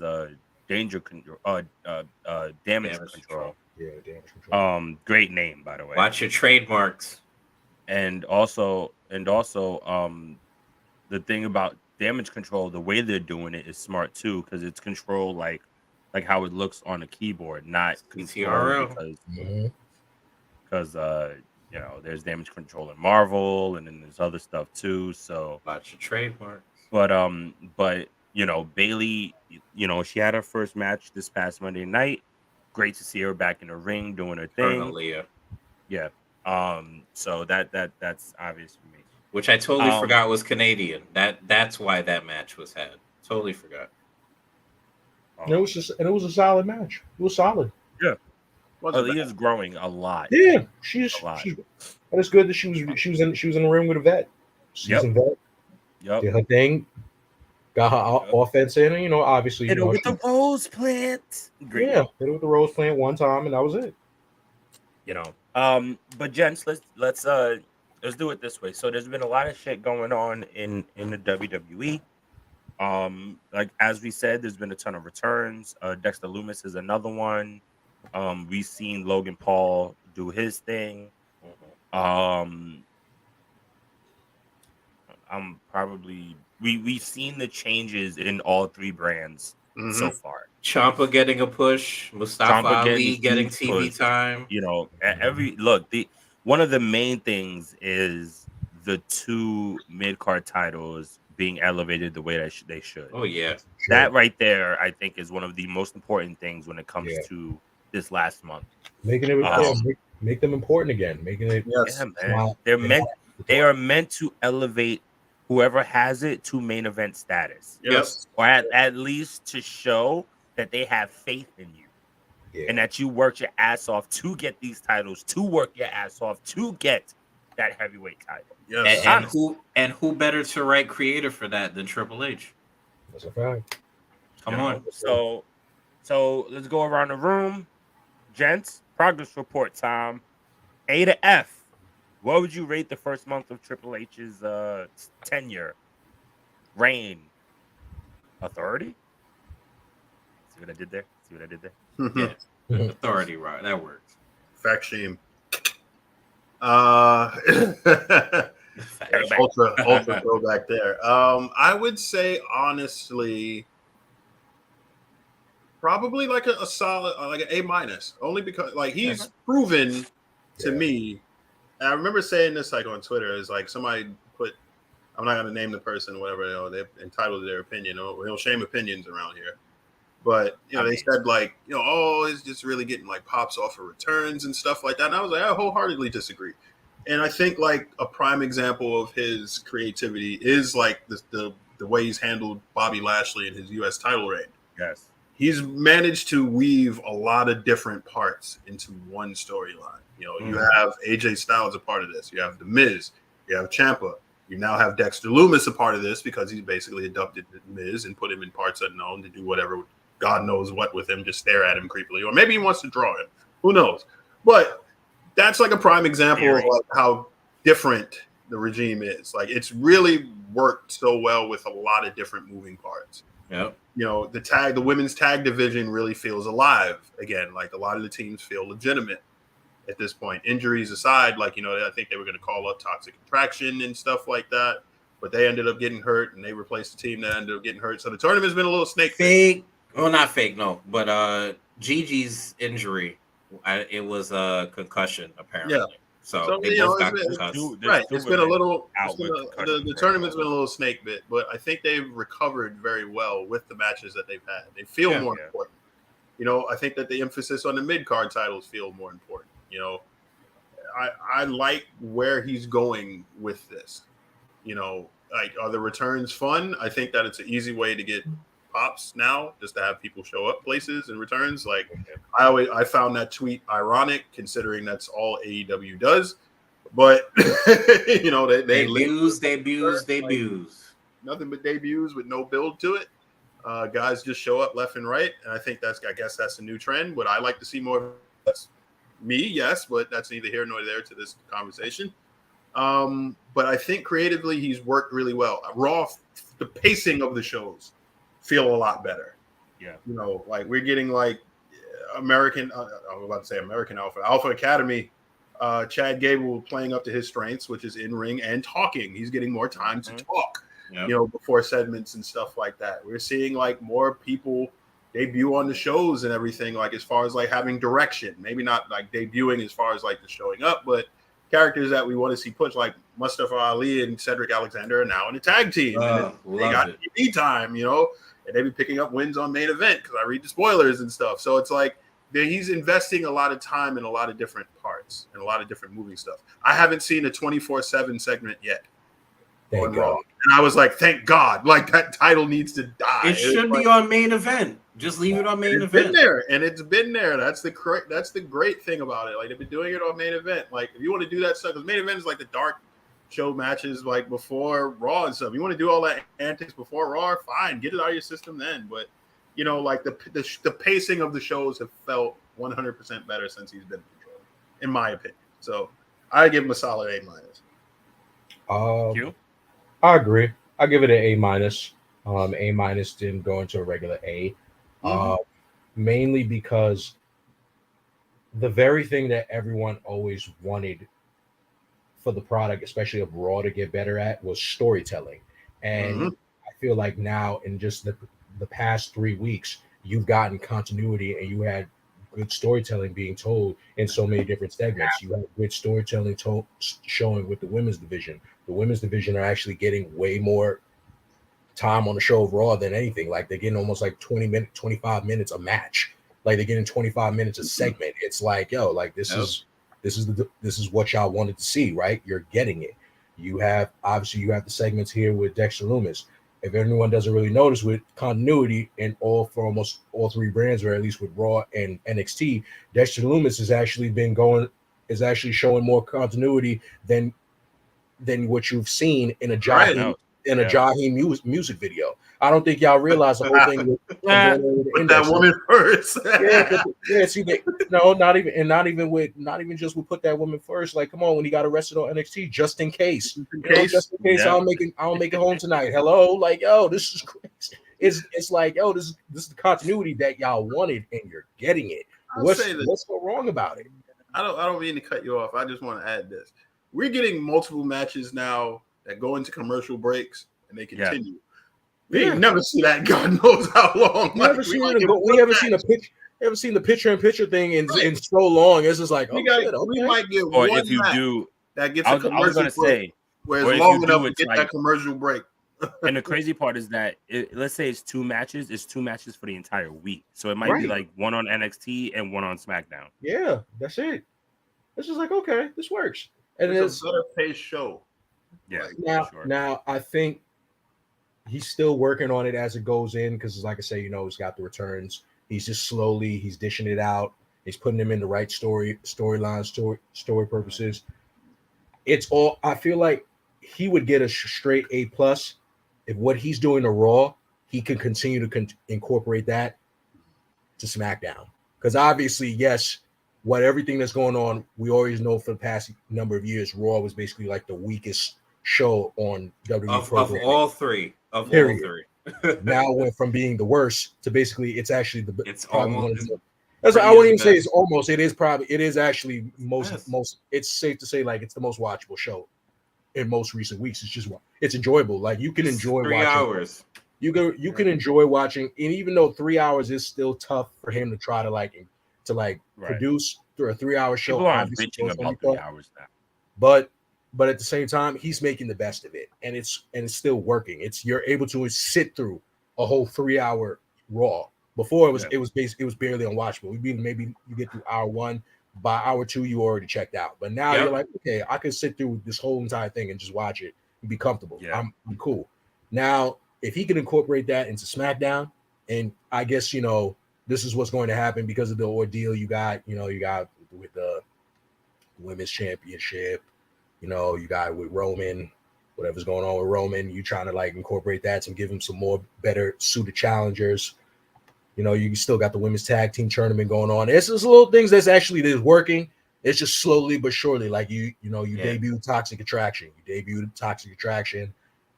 damage control. Yeah, damage control. Great name, by the way. Watch your trademarks. And also, the thing about damage control, the way they're doing it is smart too, because it's control like how it looks on a keyboard, not control because you know, there's damage control in Marvel, and then there's other stuff too. So watch your trademarks. But you know, Bailey, you know, she had her first match this past Monday night. Great to see her back in the ring doing her thing. Yeah. So that's obvious for me. Which I totally forgot was Canadian. That's why that match was had. Totally forgot. And it was a solid match. It was solid. Yeah. Aaliyah's growing a lot. Yeah, she's and it's good that she was in the ring with a vet. Seasoned vet. Yep. Did her thing. Got her offense in, and you know, obviously, hit her with the rose plant. Great. Yeah, hit her with the rose plant one time, and that was it. You know, but gents, let's do it this way. So there's been a lot of shit going on in the WWE. Like as we said, there's been a ton of returns. Dexter Lumis is another one. We've seen Logan Paul do his thing. We've seen the changes in all three brands so far. Ciampa getting a push, Mustafa Ali getting TV time. You know, one of the main things is the two mid-card titles being elevated the way that they should. Oh yeah, that right there, I think, is one of the most important things when it comes to this last month. Making it make them important again. Making it they are meant to elevate whoever has it to main event status. Yes, or at least to show that they have faith in you, and that you worked your ass off to get these titles, to work your ass off to get that heavyweight title. Yes. And who better to write creative for that than Triple H? That's a fact. Come on. So let's go around the room, gents. Progress report time. A to F. What would you rate the first month of Triple H's tenure, reign, authority? See what I did there? Yeah, authority, right? That works. Fact shame. Ultra throwback there. I would say honestly, probably like a solid, like an A-, only because like he's proven to me. And I remember saying this like on Twitter, is like somebody put, I'm not gonna name the person, whatever, you know, they're entitled to their opinion. He'll shame opinions around here. But you know, they said like, you know, oh, it's just really getting like pops off of returns and stuff like that. And I was like, I wholeheartedly disagree. And I think like a prime example of his creativity is like the way he's handled Bobby Lashley in his U.S. title reign. Yes, he's managed to weave a lot of different parts into one storyline. You know, you have AJ Styles a part of this. You have The Miz. You have Ciampa. You now have Dexter Lumis a part of this because he's basically adopted The Miz and put him in parts unknown to do whatever God knows what with him, just stare at him creepily. Or maybe he wants to draw him. Who knows? But that's like a prime example of like how different the regime is. Like it's really worked so well with a lot of different moving parts. Yeah. You know, the women's tag division really feels alive again. Like a lot of the teams feel legitimate at this point. Injuries aside, like, you know, I think they were going to call up Toxic Attraction and stuff like that, but they ended up getting hurt and they replaced the team that ended up getting hurt. So the tournament's been a little snake fake. Well, not fake, no, but Gigi's injury, it was a concussion apparently. Yeah. So they both got concussed. Right. It's been a little. The tournament's been a little snake bit, but I think they've recovered very well with the matches that they've had. They feel more important. You know, I think that the emphasis on the mid-card titles feel more important. You know, I like where he's going with this. You know, like, are the returns fun? I think that it's an easy way to get pops now just to have people show up places and returns. Like I found that tweet ironic considering that's all AEW does. But you know, they debuts. Nothing but debuts with no build to it. Guys just show up left and right, and I guess that's a new trend. Would I like to see more? That's me, yes, but that's neither here nor there to this conversation. But I think creatively he's worked really well. Raw, the pacing of the shows feel a lot better. Yeah, you know, like we're getting like American. I was about to say American Alpha Academy. Chad Gable playing up to his strengths, which is in ring and talking. He's getting more time to talk. Yep. You know, before segments and stuff like that. We're seeing like more people debut on the shows and everything, like as far as like having direction, maybe not like debuting as far as like the showing up, but characters that we want to see push, like Mustafa Ali and Cedric Alexander are now in a tag team. And they got TV time, you know, and they be picking up wins on main event because I read the spoilers and stuff. So it's like he's investing a lot of time in a lot of different parts and a lot of different moving stuff. I haven't seen a 24/7 segment yet. Thank God. And I was like, thank God, like that title needs to die. It should be on main event. Just leave it on main event. Been there, and it's been there. That's the great thing about it. Like they've been doing it on main event. Like if you want to do that stuff, because main event is like the dark show matches, like before Raw and stuff. You want to do all that antics before Raw, fine, get it out of your system then. But you know, like the pacing of the shows have felt 100% better since he's been in control, in my opinion. So I give him a solid A-. You? I agree. I give it an A-. A- didn't go into a regular A. Mainly because the very thing that everyone always wanted for the product, especially of Raw, to get better at was storytelling. And I feel like now in just the past 3 weeks, you've gotten continuity and you had good storytelling being told in so many different segments. You have good storytelling showing with the women's division. The women's division are actually getting way more time on the show of Raw than anything. Like they're getting almost like 25 minutes a match. Like they're getting 25 minutes a segment. It's like, yo, like this is what y'all wanted to see, right? You're getting it. You have the segments here with Dexter Lumis. If anyone doesn't really notice, with continuity in almost all three brands, or at least with Raw and NXT, Dexter Lumis is actually showing more continuity than what you've seen in a Jaheim music video. I don't think y'all realize the whole thing with that woman first. Not even just with put that woman first. Like, come on, when he got arrested on NXT, just in case, I'll make it home tonight. Hello, like, yo, this is crazy. It's like, yo, this is the continuity that y'all wanted, and you're getting it. What's so wrong about it? I don't mean to cut you off. I just want to add this. We're getting multiple matches now that go into commercial breaks and they continue. We never see that. God knows how long. We haven't seen the picture-in-picture thing in so long. It's just like, we might get or one if you match do that gets a commercial I was gonna break, say, where it's long enough to get that commercial break. And the crazy part is that let's say it's 2 matches. It's 2 matches for the entire week. So it might be like one on NXT and one on SmackDown. Yeah, that's it. It's just like, okay, this works. And it's a better paced show. Yeah. Now I think he's still working on it as it goes in, because like I say, you know, he's got the returns. He's just he's dishing it out. He's putting them in the right story purposes. It's all, I feel like he would get a straight A+ if what he's doing to Raw, he can continue to incorporate that to SmackDown. Because obviously, yes, everything that's going on, we always know for the past number of years, Raw was basically like the weakest show on WWE of all three. Now went from being the worst to basically it's actually it's almost. I wouldn't even say it's almost. It is actually most. It's safe to say like it's the most watchable show in most recent weeks. It's enjoyable. Like you can enjoy 3 watching. hours. You can enjoy watching, and even though 3 hours is still tough for him to try to produce through a 3-hour show. People aren't bitching about 3 hours now. But at the same time, he's making the best of it, and it's still working. You're able to sit through a whole 3-hour Raw. Before it was barely unwatchable. Maybe you get through hour 1, by hour 2 you already checked out. But now you're like, okay, I can sit through this whole entire thing and just watch it and be comfortable. I'm cool. Now, if he can incorporate that into SmackDown, and I guess this is what's going to happen because of the ordeal you got with the women's championship. You got with Roman, whatever's going on with Roman. You trying to like incorporate that to give him some more better suited challengers. You still got the women's tag team tournament going on. It's just little things that's actually working. It's just slowly but surely. Like you debuted Toxic Attraction.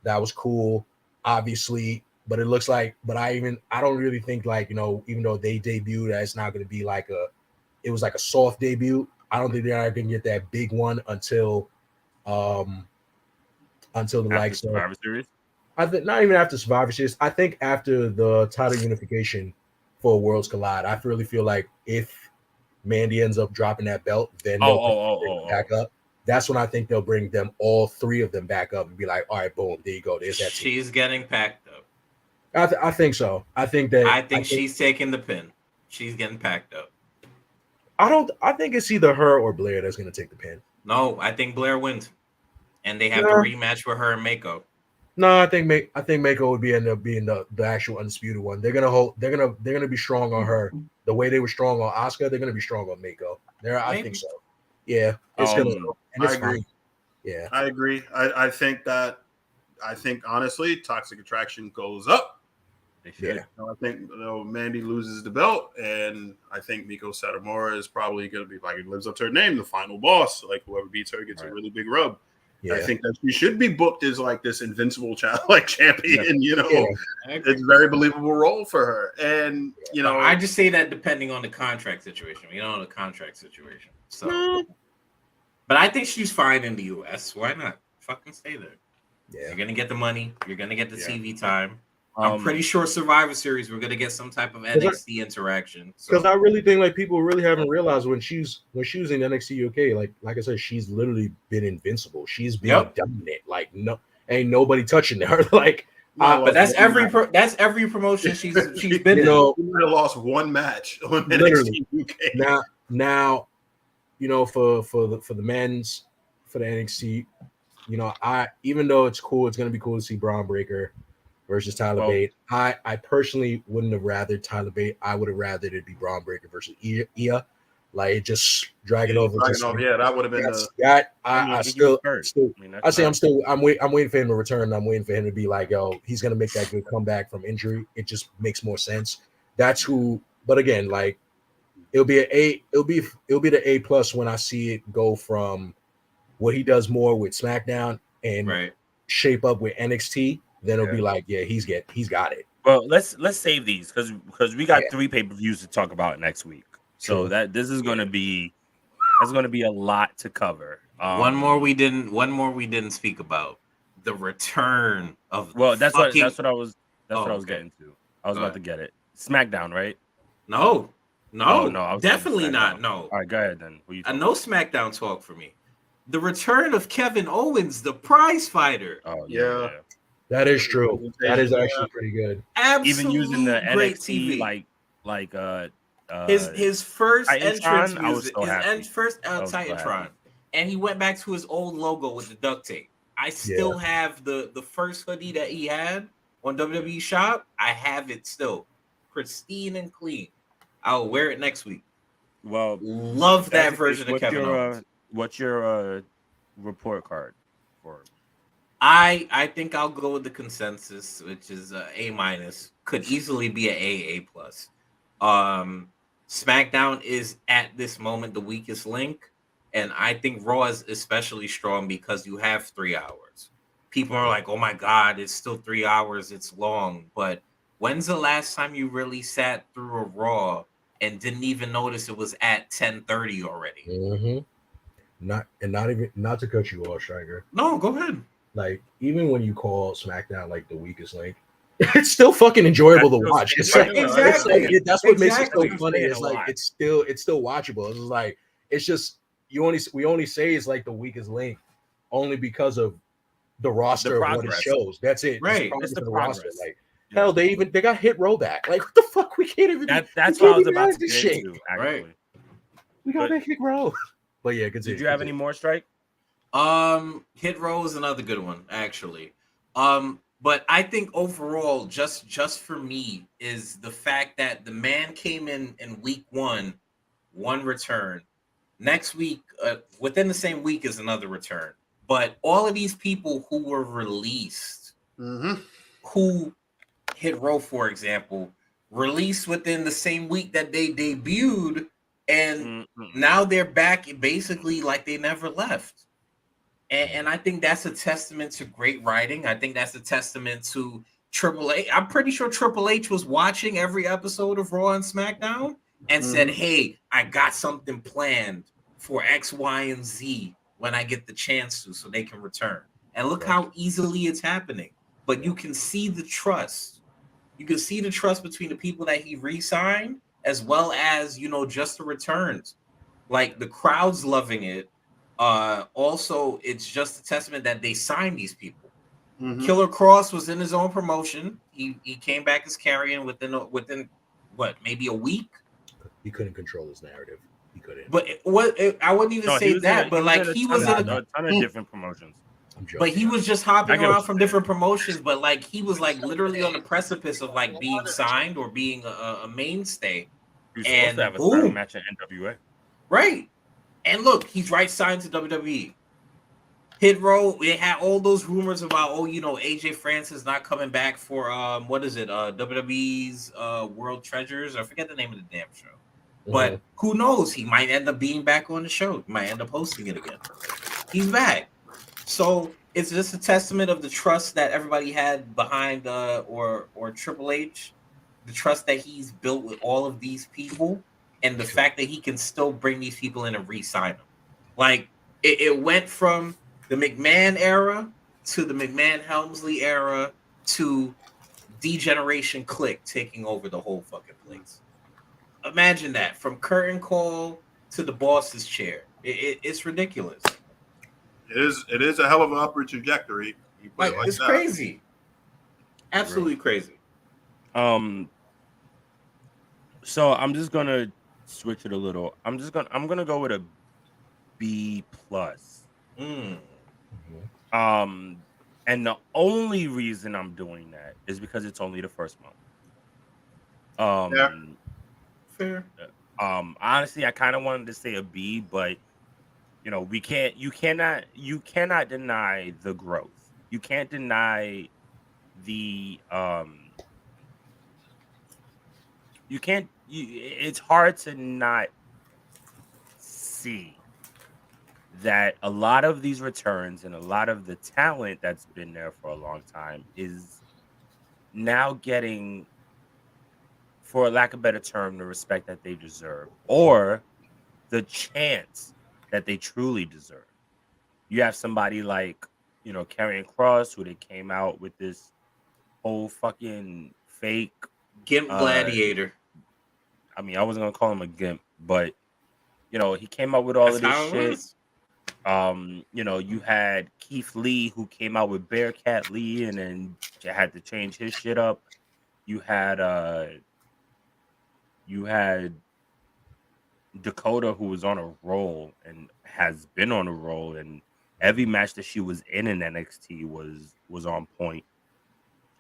That was cool, obviously. But it looks like, I don't really think like, even though they debuted, it's not going to be like it was like a soft debut. I don't think they're not going to get that big one until the likes of Survivor Series. I think not even after Survivor Series. I think after the title unification for Worlds Collide, I really feel like if Mandy ends up dropping that belt, then they'll bring it back up. That's when I think they'll bring them all three of them back up and be like, all right, boom, there you go. There's that. She's getting packed up. I think so. I think she's taking the pin. She's getting packed up. I think it's either her or Blair that's going to take the pin. No, I think Blair wins, and they have the rematch with her and Mako. No, I think Mako would end up being the actual undisputed one. They're gonna be strong on her the way they were strong on Asuka. They're gonna be strong on Mako. I think so. Yeah, it's gonna. And it's I agree. Fine. Yeah, I agree. I think honestly, Toxic Attraction goes up. Yeah. I think Mandy loses the belt, and I think Miko Satomura is probably going to be like, it lives up to her name, the final boss. Like whoever beats her gets a really big rub. Yeah. I think that she should be booked as like this invincible champion. It's a very believable role for her. And I just say that depending on the contract situation. We don't know the contract situation, so. But I think she's fine in the U.S. Why not? Fucking stay there. Yeah, you're gonna get the money. You're gonna get the TV time. I'm pretty sure Survivor Series, we're going to get some type of NXT interaction. Because I really think like people really haven't realized when she was in NXT UK, like I said, she's literally been invincible. She's been dominant. Like ain't nobody touching her. Like, but that's every promotion she's been in. She might have lost one match on NXT UK. Now, for the men's, for the NXT, even though it's cool, it's going to be cool to see Braun Breaker versus Tyler Bate. I personally wouldn't have rather Tyler Bate. I would have rather it be Braun Breaker versus Ia. Like it just dragging over. That would have been I'm waiting for him to return. And I'm waiting for him to be like, yo, he's gonna make that good comeback from injury. It just makes more sense. That's who. But again, like it'll be the A+ when I see it go from what he does more with SmackDown and shape up with NXT. Then it'll be like, yeah, he's got it. Well, let's save these because we got 3 pay-per-views to talk about next week. So this is going to be a lot to cover. One more we didn't speak about the return of. Well, that's what I was getting to. I was about to get it. SmackDown, right? No, definitely not. No. All right, go ahead then. No SmackDown talk for me. The return of Kevin Owens, the prize fighter. Oh yeah. That is true. That is actually pretty good. Absolutely, even using the NXT TV. like his first entrance music, his first Titantron, and he went back to his old logo with the duct tape. I still have the first hoodie that he had on WWE Shop. I have it still, pristine and clean. I'll wear it next week. Well, love that version of Kevin Owens. What's your report card for? I think I'll go with the consensus, which is A-. Could easily be an AA+. SmackDown is at this moment the weakest link, and I think Raw is especially strong because you have 3 hours. People are like, "Oh my God, it's still 3 hours. It's long." But when's the last time you really sat through a Raw and didn't even notice it was at 10:30 already? Mm-hmm. Not to cut you off, Stryker. No, go ahead. Like, even when you call SmackDown like the weakest link, it's still fucking enjoyable to watch. It's like, exactly. That's what makes it so funny. It's like it's still watchable. It's like it's just we only say it's like the weakest link only because of the roster of what it shows. That's it. Right. It's the roster. Like hell, they got hit rollback. Like what the fuck? We can't even. That's what I was about to get into. Right. We got that hit roll. But yeah, continue. Did you have any more, Strike? Hit Row is another good one, actually. But I think overall, just for me, is the fact that the man came in week one return. Next week, within the same week, is another return. But all of these people who were released, who Hit Row, for example, released within the same week that they debuted, and now they're back basically like they never left. And I think that's a testament to great writing. I think that's a testament to Triple H. I'm pretty sure Triple H was watching every episode of Raw and SmackDown and said, hey, I got something planned for X, Y, and Z when I get the chance to, so they can return. And look how easily it's happening. But you can see the trust. You can see the trust between the people that he re-signed as well as, just the returns. Like, the crowd's loving it. Also, it's just a testament that they signed these people. Killer Cross was in his own promotion. He came back as Carrion within what, maybe a week. He couldn't control his narrative. He couldn't. But I wouldn't even say that. But like he was in a ton of different promotions. But he was just hopping around from different promotions. But like he was like literally on the precipice of like being signed or being a mainstay. He was supposed to have a title match at NWA. Right. And look, he's signed to WWE. Hit Row, they had all those rumors about, AJ Francis not coming back for WWE's World Treasures. I forget the name of the damn show. But who knows? He might end up being back on the show. He might end up hosting it again. He's back. So it's just a testament of the trust that everybody had behind or Triple H, the trust that he's built with all of these people. And the fact that he can still bring these people in and re-sign them. Like, it went from the McMahon era to the McMahon-Helmsley era to D-Generation Click taking over the whole fucking place. Imagine that. From curtain call to the boss's chair. It's ridiculous. It is a hell of an upward trajectory. It's crazy. Absolutely crazy. So I'm just going to switch it a little. I'm gonna go with a B+. And the only reason I'm doing that is because it's only the first month. Fair. Honestly, I kind of wanted to say a B, but you cannot deny the growth. You can't deny the it's hard to not see that a lot of these returns and a lot of the talent that's been there for a long time is now getting, for lack of a better term, the respect that they deserve or the chance that they truly deserve. You have somebody like, Karrion Kross, who they came out with this whole fucking fake Gimp Gladiator. I mean, I wasn't gonna call him a gimp, but he came up with all of this shit. You had Keith Lee, who came out with Bearcat Lee, and then had to change his shit up. You had Dakota, who was on a roll and has been on a roll, and every match that she was in NXT was on point.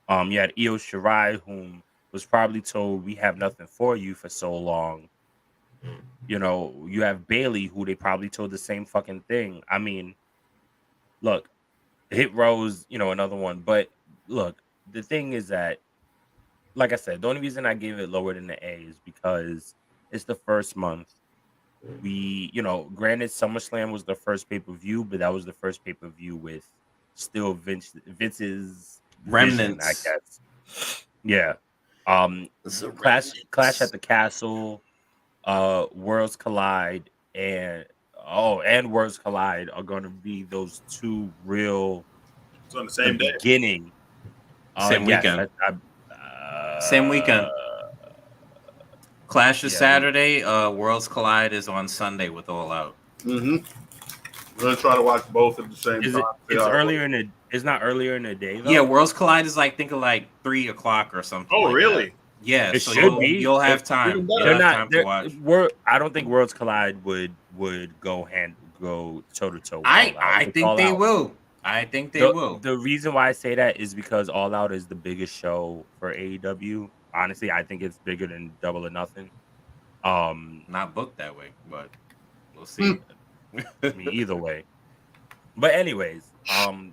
You had Io Shirai, whom was probably told, we have nothing for you for so long. You have Bailey, who they probably told the same fucking thing. I mean, look, Hit Row's, another one. But look, the thing is that, like I said, the only reason I gave it lower than the A is because it's the first month. We, granted, SummerSlam was the first pay-per-view, but that was the first pay-per-view with still Vince's remnants, vision, I guess. Yeah. Clash at the Castle, Worlds Collide, and Worlds Collide are going to be those two real. It's on the same day. Beginning. Same weekend. Same weekend. Clash is Saturday. Worlds Collide is on Sunday with All Out. We're gonna try to watch both at the same time. It's not earlier in the day, though? Yeah, Worlds Collide is like 3 o'clock or something. Oh, like really? That. Yeah, it so should be. You'll have time. To watch. I don't think Worlds Collide would go toe to toe. I think they will. I think they will. The reason why I say that is because All Out is the biggest show for AEW. Honestly, I think it's bigger than Double or Nothing. Not booked that way, but we'll see. I mean, either way. But anyways,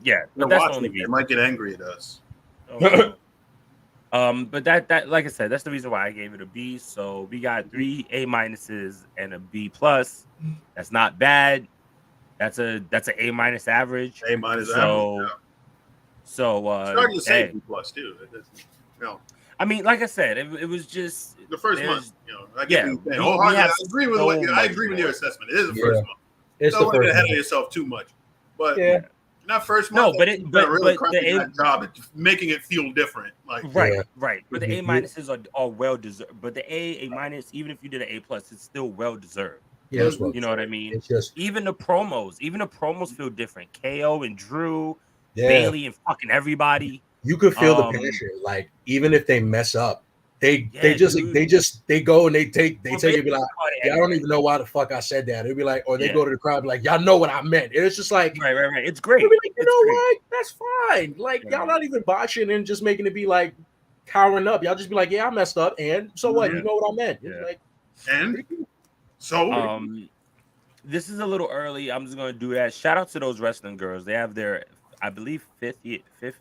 yeah, but that's the only reason. They might get angry at us. But that like I said, that's the reason why I gave it a B. So we got 3 A minuses and a B plus. That's not bad. That's an A minus average. A minus average. So starting to say B plus too. I mean, like I said, it was just the first month. I agree with I agree with your assessment. It is the first month. Don't get ahead of yourself too much. But not first month. No, but really that job at making it feel different. Like right. But the A minuses are well deserved. But the A minus, even if you did an A plus, it's still well deserved. Yeah, you know what I mean. It's just even the promos feel different. KO and Drew, Bailey and fucking everybody. You could feel the passion. Like even if they mess up, they go and they take it. Be like, I don't even know why the fuck I said that. It'd be like, or they go to the crowd, be like, y'all know what I meant. And it's just like, right. It's great. Like, you know what? That's fine. Like y'all not even botching and just making it be like cowering up. Y'all just be like, yeah, I messed up, and so what? You know what I meant. It's like, and so this is a little early. I'm just gonna do that. Shout out to those wrestling girls. They have their, I believe, fifth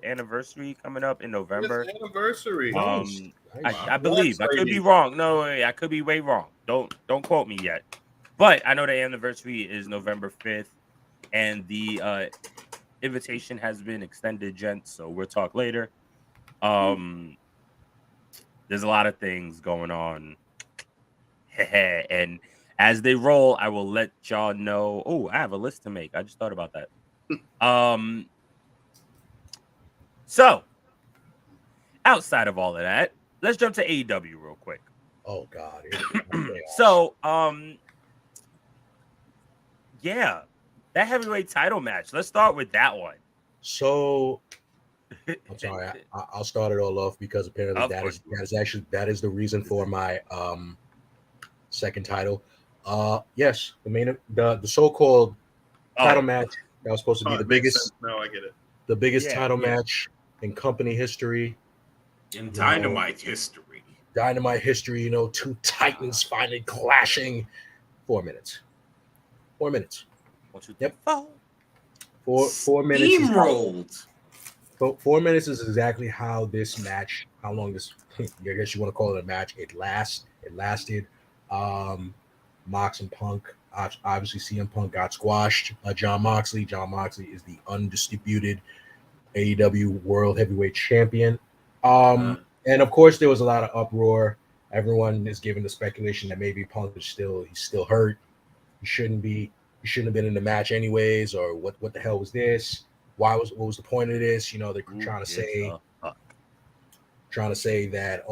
anniversary coming up in November. Fifth anniversary. I believe. I could be wrong. No, I could be way wrong. Don't quote me yet. But I know the anniversary is November 5th, and the invitation has been extended, gents. So we'll talk later. There's a lot of things going on, and as they roll, I will let y'all know. Oh, I have a list to make. I just thought about that. So, outside of all of that, let's jump to AEW real quick. Oh God. So, yeah, that heavyweight title match. Let's start with that one. So, I'm sorry, I'll start it all off because apparently that is the reason for my second title. Yes, the so-called title match that was supposed to be the biggest. No, I get it. The biggest title match in company history. In Dynamite history. Dynamite history, two titans finally clashing. 4 minutes. 4 minutes. 1, 2, 3, 4. 4 minutes. Steamrolled. 4 minutes is exactly how this match, how long this, I guess you want to call it a match, it lasted. Mox and Punk, obviously CM Punk got squashed. John Moxley is the undisputed AEW World Heavyweight Champion. And of course there was a lot of uproar. Everyone is giving the speculation that maybe Punk is he's still hurt. He shouldn't have been in the match anyways, or what the hell was this? What was the point of this? They're trying to say that,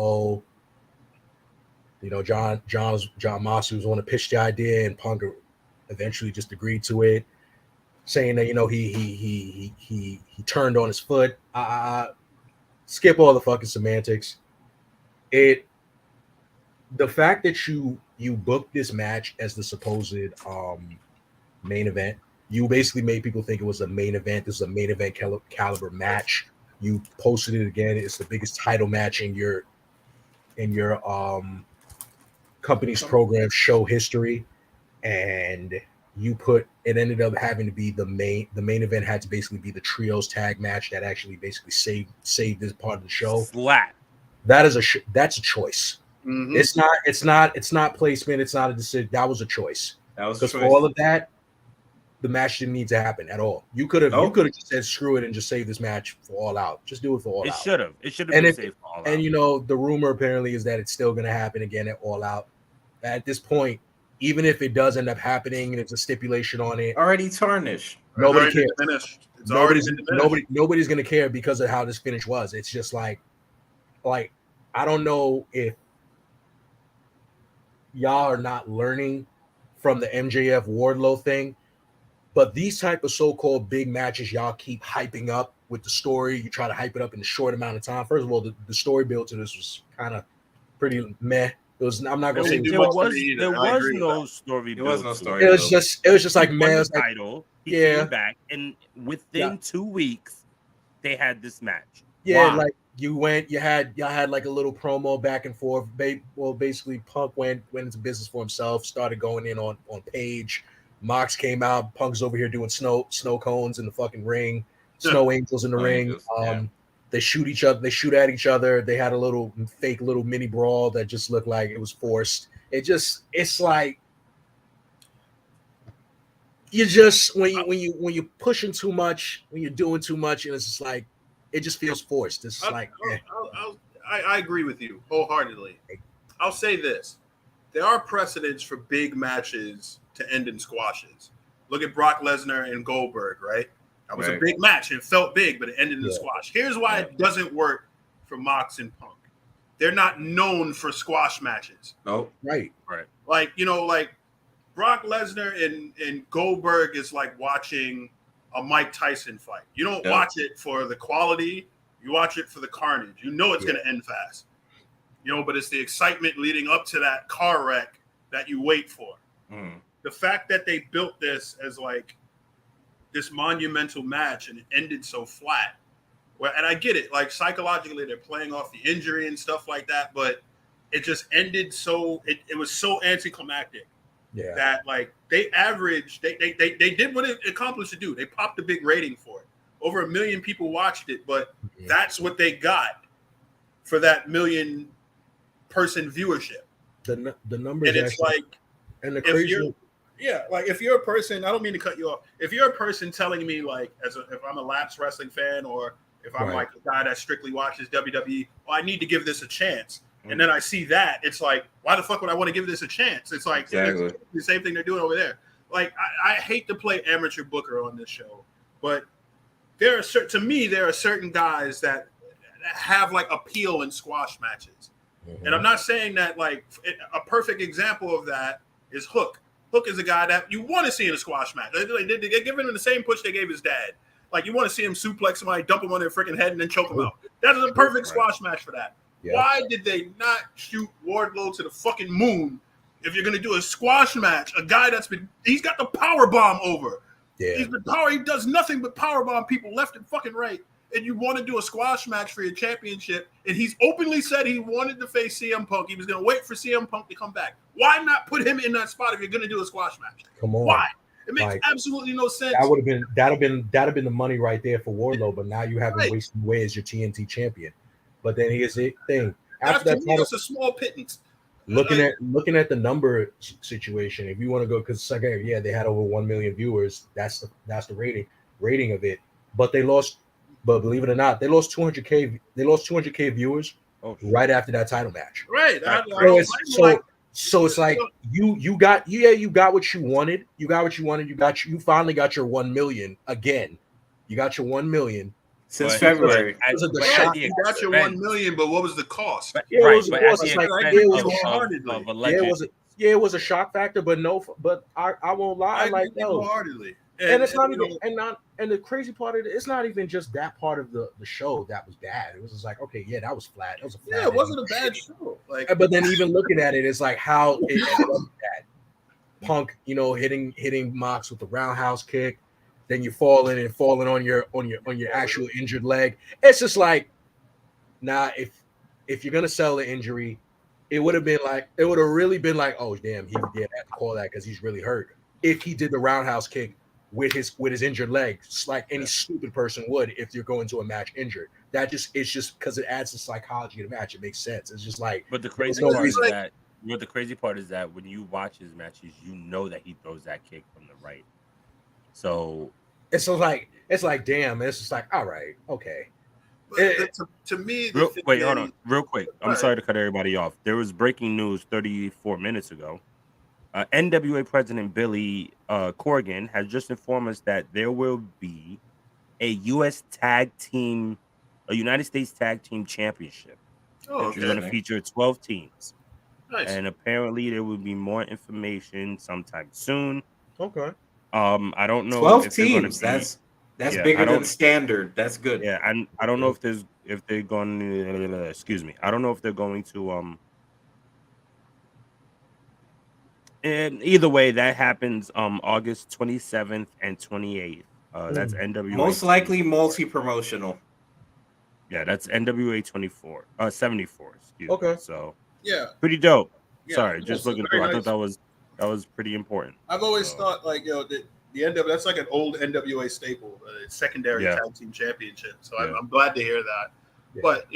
John Moxley was the one to pitch the idea, and Punk eventually just agreed to it, saying that he turned on his foot. Skip all the fucking semantics. The fact that you booked this match as the supposed main event, you basically made people think it was a main event. This is a main event caliber match. You posted it again. It's the biggest title match in your company's program show history, and it ended up having to be the main event had to basically be the trios tag match that actually basically saved this part of the show. Flat. That's a choice. Mm-hmm. It's not placement. It's not a decision. That was a choice. That was because for all of that, the match didn't need to happen at all. You could have just said screw it and just save this match for All Out. Just do it for All Out. It should have been saved for All Out. And the rumor apparently is that it's still going to happen again at All Out. At this point, even if it does end up happening and it's a stipulation on it, already tarnished. Nobody cares. It's already finished. Nobody's going to care because of how this finish was. It's just like I don't know if y'all are not learning from the MJF Wardlow thing, but these type of so-called big matches y'all keep hyping up with the story. You try to hype it up in a short amount of time. First of all, the story build to this was kind of pretty meh. I'm not gonna say there was no story. There was no story. It was just like man. He came back, and within 2 weeks, they had this match. Yeah, why? Like y'all had like a little promo back and forth. Basically, Punk went into business for himself, started going in on Paige. Mox came out. Punk's over here doing snow cones in the fucking ring, snow angels in the ring. They shoot each other. They shoot at each other. They had a little fake little mini brawl that just looked like it was forced. It's like you just when you're pushing too much, when you're doing too much, and it's just like it just feels forced. It's I agree with you wholeheartedly. I'll say this: there are precedents for big matches to end in squashes. Look at Brock Lesnar and Goldberg, right? That was a big match. It felt big, but it ended in a squash. Here's why it doesn't work for Mox and Punk. They're not known for squash matches. No, right. Like Brock Lesnar and Goldberg is like watching a Mike Tyson fight. You don't watch it for the quality. You watch it for the carnage. You know it's going to end fast. But it's the excitement leading up to that car wreck that you wait for. Mm. The fact that they built this as like this monumental match and it ended so flat. And I get it. Like psychologically, they're playing off the injury and stuff like that, but it just ended so it was so anticlimactic. Yeah. That like they averaged, they did what it accomplished to do. They popped a big rating for it. Over 1 million people watched it, but that's what they got for that 1 million person viewership. The numbers, and it's actually, like, and the crazy. Like if you're a person, I don't mean to cut you off. If you're a person telling me like, if I'm a lapsed wrestling fan, or if I'm like a guy that strictly watches WWE, I need to give this a chance. And then I see that, it's like, why the fuck would I want to give this a chance? It's like it's the same thing they're doing over there. Like I hate to play amateur booker on this show, but there are certain guys that have like appeal in squash matches. Mm-hmm. And I'm not saying that like a perfect example of that is Hook. Hook is a guy that you want to see in a squash match. They give him the same push they gave his dad. Like you want to see him suplex somebody, dump him on their freaking head, and then choke him out. That is a perfect squash match for that. Yeah. Why did they not shoot Wardlow to the fucking moon? If you're gonna do a squash match, a guy he's got the power bomb over. Yeah. He does nothing but power bomb people left and fucking right. And you want to do a squash match for your championship, and he's openly said he wanted to face CM Punk. He was gonna wait for CM Punk to come back. Why not put him in that spot if you're gonna do a squash match? Come on. Why? It makes absolutely no sense. That'd have been the money right there for Wardlow, but now you have him wasting away as your TNT champion. But then here's the thing. After that title, it's a small pittance. Looking at the number situation, if you want to go, because they had over 1 million viewers. That's the rating of it. But they lost. But believe it or not, they lost 200K. They lost 200K viewers right after that title match. Right. So it's like you got what you wanted. You finally got your 1 million again. You got your 1 million. Since February. You got your 1 million, but what was the cost? It was a shock factor, but I won't lie. Wholeheartedly. And it's not even and the crazy part of it's not even just that part of the show that was bad. It was just like, okay, that was flat. It was it wasn't a bad show. But then even looking at it, it's like how it ended up that Punk, hitting Mox with the roundhouse kick. Then you're falling on your actual injured leg. It's just like, if you're gonna sell the injury, it would have really been like, oh damn, he did have to call that because he's really hurt. If he did the roundhouse kick with his injured leg, like any stupid person would if you're going to a match injured. It's just because it adds the psychology to the match. It makes sense. It's just like, but the crazy part is that when you watch his matches, you know that he throws that kick from the right. So it's like damn. It's just like, all right, okay. To me, hold on, real quick. I'm sorry to cut everybody off. There was breaking news 34 minutes ago. NWA President Billy Corgan has just informed us that there will be a United States Tag Team Championship. It's going to feature 12 teams. Nice. And apparently there will be more information sometime soon. Okay. I don't know. 12 teams. That's bigger than standard. That's good. Yeah, and I don't know if they're going to. Excuse me. I don't know if they're going to And either way, that happens August 27th and 28th. That's NWA. Most likely multi-promotional. Yeah, that's NWA 74. Excuse me. So yeah, pretty dope. Yeah, Sorry, just looking through. nice. I thought that was pretty important. I've always thought like the NWA, that's like an old NWA staple, secondary tag team championship. So I'm glad to hear that. Yeah. But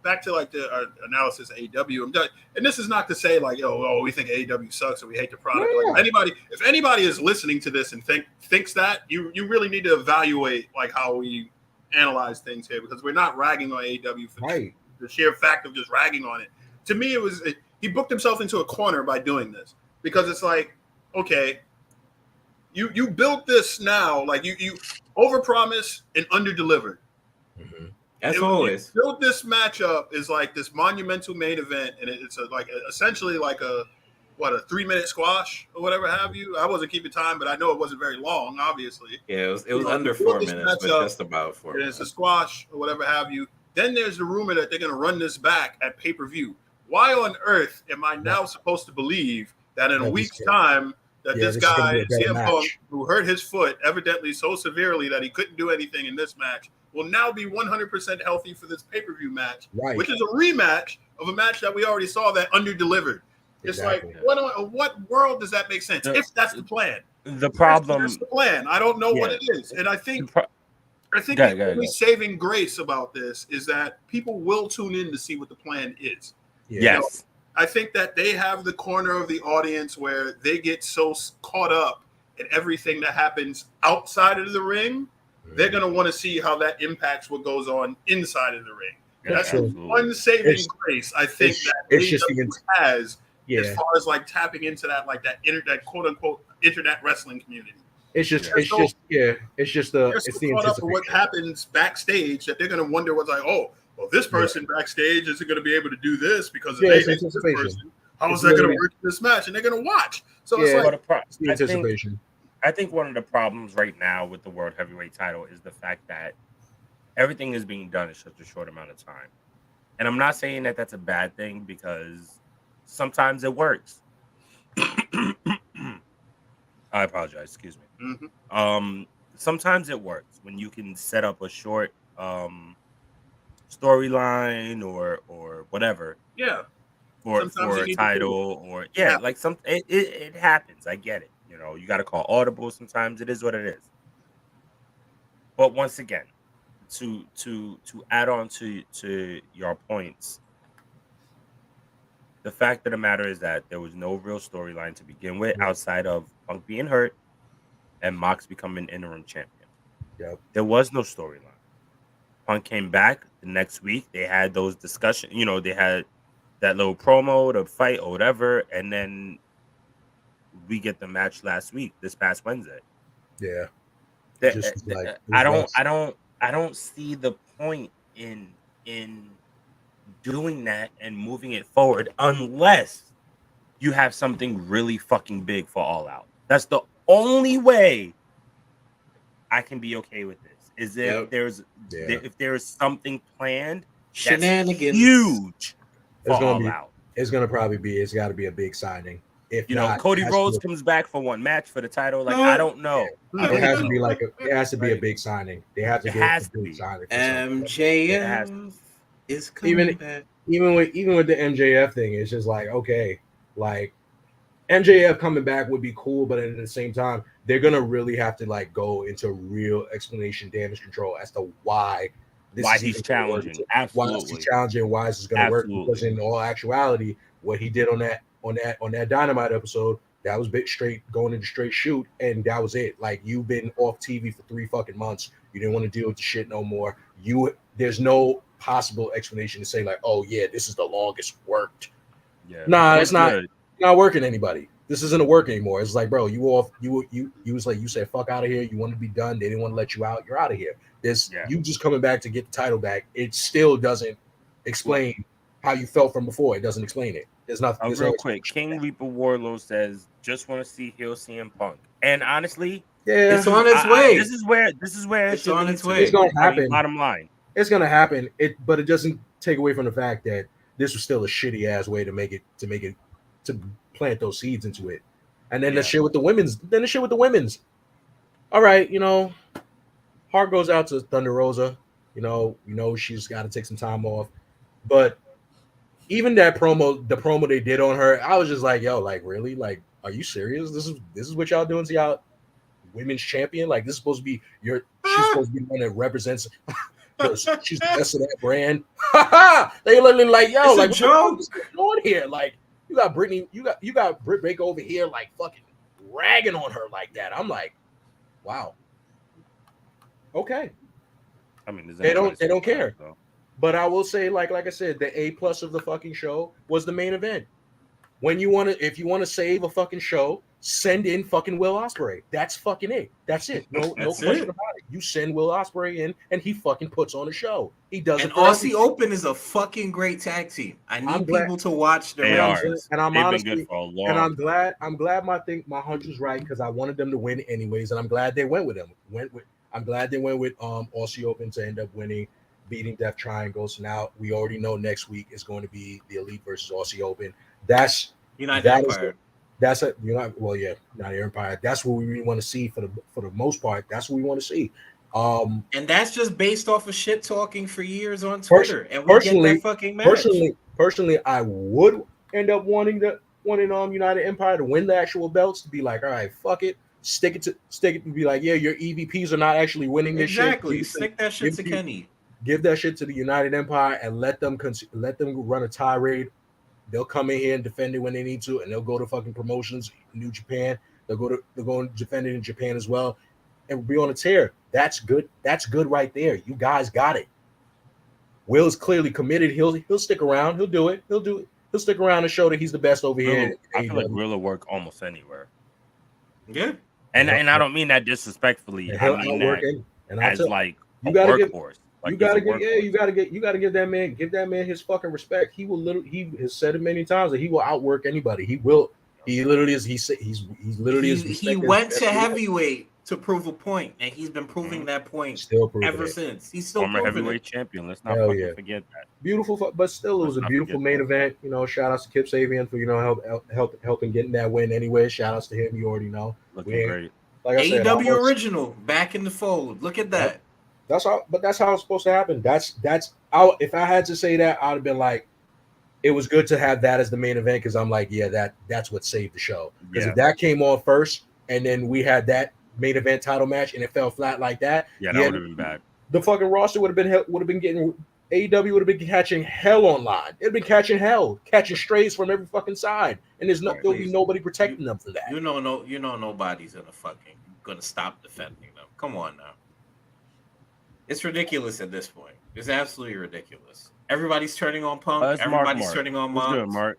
back to like the analysis of AEW, and this is not to say like we think AEW sucks or we hate the product. Yeah. Like if anybody is listening to this and thinks that, you really need to evaluate like how we analyze things here, because we're not ragging on AEW for the sheer fact of just ragging on it. To me, he booked himself into a corner by doing this, because it's like, okay, you built this now, like you overpromised and underdelivered. Mm-hmm. As always, you built this matchup is like this monumental main event, and it's essentially like a 3-minute squash or whatever have you. I wasn't keeping time, but I know it wasn't very long, obviously. Yeah, it was under 4 minutes, but just about 4 minutes. It's a squash or whatever have you. Then there's the rumor that they're going to run this back at pay-per-view. Why on earth am I now supposed to believe that in a week's time that this guy, CM Punk, who hurt his foot evidently so severely that he couldn't do anything in this match, will now be 100% healthy for this pay-per-view match, which is a rematch of a match that we already saw that under-delivered. It's like, what world does that make sense? If that's the plan. The problem. That's the plan. I don't know what it is. And I think the only saving grace about this is that people will tune in to see what the plan is. Yes. I think that they have the corner of the audience where they get so caught up in everything that happens outside of the ring. They're going to want to see how that impacts what goes on inside of the ring. That's one saving grace I think that AEW has as far as like tapping into that, like that internet, quote unquote, internet wrestling community. It's just the caught up with what happens backstage that they're going to wonder what's like, well, this person backstage isn't going to be able to do this because of this person. How is that going to work in this match? And they're going to watch. So it's like the anticipation. I think one of the problems right now with the World Heavyweight title is the fact that everything is being done in such a short amount of time. And I'm not saying that that's a bad thing, because sometimes it works. I apologize. Excuse me. Mm-hmm. Sometimes it works when you can set up a short storyline or whatever. Yeah. For a title or like it happens. I get it. You got to call audible. Sometimes it is what it is. But once again, to add on to your points, the fact of the matter is that there was no real storyline to begin with outside of Punk being hurt and Mox becoming interim champion. Yep. There was no storyline. Punk came back the next week. They had those discussions. They had that little promo, the fight or whatever, and then we get the match this past Wednesday. Yeah. I don't see the point in doing that and moving it forward unless you have something really fucking big for All Out. That's the only way I can be okay with this. Is if there's something planned, shenanigans, huge for All Out. It's got to be a big signing. If Cody Rhodes comes back for one match for the title. Like, I don't know. It has to be it has to be a big signing. They have to be a big signing. MJF is coming back. Even with the MJF thing, it's just like, okay, like MJF coming back would be cool, but at the same time, they're gonna really have to like go into real explanation, damage control as to why he's challenging. Absolutely. Why is he challenging? Why is this gonna work? Because in all actuality, what he did on that Dynamite episode, that was going into straight shoot, and that was it. Like, you've been off TV for 3 fucking months. You didn't want to deal with the shit no more. There's no possible explanation to say like, oh yeah, this is the longest worked. Yeah. Nah, it's not working anybody. This isn't a work anymore. It's like, bro, you was like, you said fuck out of here. You wanted to be done. They didn't want to let you out. You're out of here. You just coming back to get the title back. It still doesn't explain how you felt from before. It doesn't explain it. There's nothing. Real quick, King Reaper Warlow says, just want to see heel CM Punk. And honestly, it's on its way. This is where it's on its way. It's gonna happen. Bottom line, it's gonna happen. But it doesn't take away from the fact that this was still a shitty ass way to plant those seeds into it. And then the shit with the women's. All right, heart goes out to Thunder Rosa. She's got to take some time off. But even the promo they did on her, I was just like, yo, like really? Like, are you serious? This is what y'all doing to y'all women's champion? Like, this is supposed to be she's supposed to be the one that represents she's the best of that brand. They literally like, yo, it's like what the fuck is going on here? Like, you got Brittany, you got Britt Baker over here, like fucking ragging on her like that. I'm like, wow. Okay. I mean, they don't care. Though. But I will say, like I said, the A+ of the fucking show was the main event. If you want to save a fucking show, send in fucking Will Ospreay. That's fucking it. That's it. No question about it. You send Will Ospreay in, and he fucking puts on a show. He does it. And Aussie Open is a fucking great tag team. I need people to watch their matches. And I'm honestly, and I'm glad my hunch was right because I wanted them to win anyways, and I'm glad they went with him. I'm glad they went with Aussie Open to end up winning, beating Death Triangle. So now we already know next week is going to be the Elite versus Aussie Open. That's United Empire. United Empire. That's what we really want to see for the most part. That's what we want to see. And that's just based off of shit talking for years on Twitter. And we get that fucking match. Personally, I would end up wanting United Empire to win the actual belts, to be like, all right, fuck it. Stick it to be like, yeah, your EVPs are not actually winning this shit. Exactly. Stick that shit to Kenny. Give that shit to the United Empire and let them run a tirade. They'll come in here and defend it when they need to, and they'll go to fucking promotions, New Japan. They'll go and defend it in Japan as well, and be on a tear. That's good. That's good right there. You guys got it. Will's clearly committed. He'll stick around. He'll do it. He'll stick around and show that he's the best over here. I feel like Will will work almost anywhere. Yeah. And I don't mean that disrespectfly. I mean that as like you gotta workforce. You gotta give that man his fucking respect. He has said it many times that he will outwork anybody. He literally is. He went to heavyweight to prove a point, and he's been proving that point ever since. He's still former heavyweight champion. Let's not forget that. Beautiful, but still, it was a beautiful main event. Shout outs to Kip Sabian for helping getting that win. Anyway, shout outs to him. You already know. Looking great. Like I said, AEW original back in the fold. Look at that. That's how it's supposed to happen. If I had to say that, I'd have been like, it was good to have that as the main event because I'm like, yeah, that's what saved the show. Because if that came on first and then we had that main event title match and it fell flat like that, that would have been bad. The fucking roster would have been getting AEW would have been catching hell online. It'd been catching strays from every fucking side, and there'll be nobody protecting them for that. Nobody's gonna stop defending them. Come on now. It's ridiculous at this point. It's absolutely ridiculous. Everybody's turning on Punk. Everybody's turning on Mox. Good, Mark.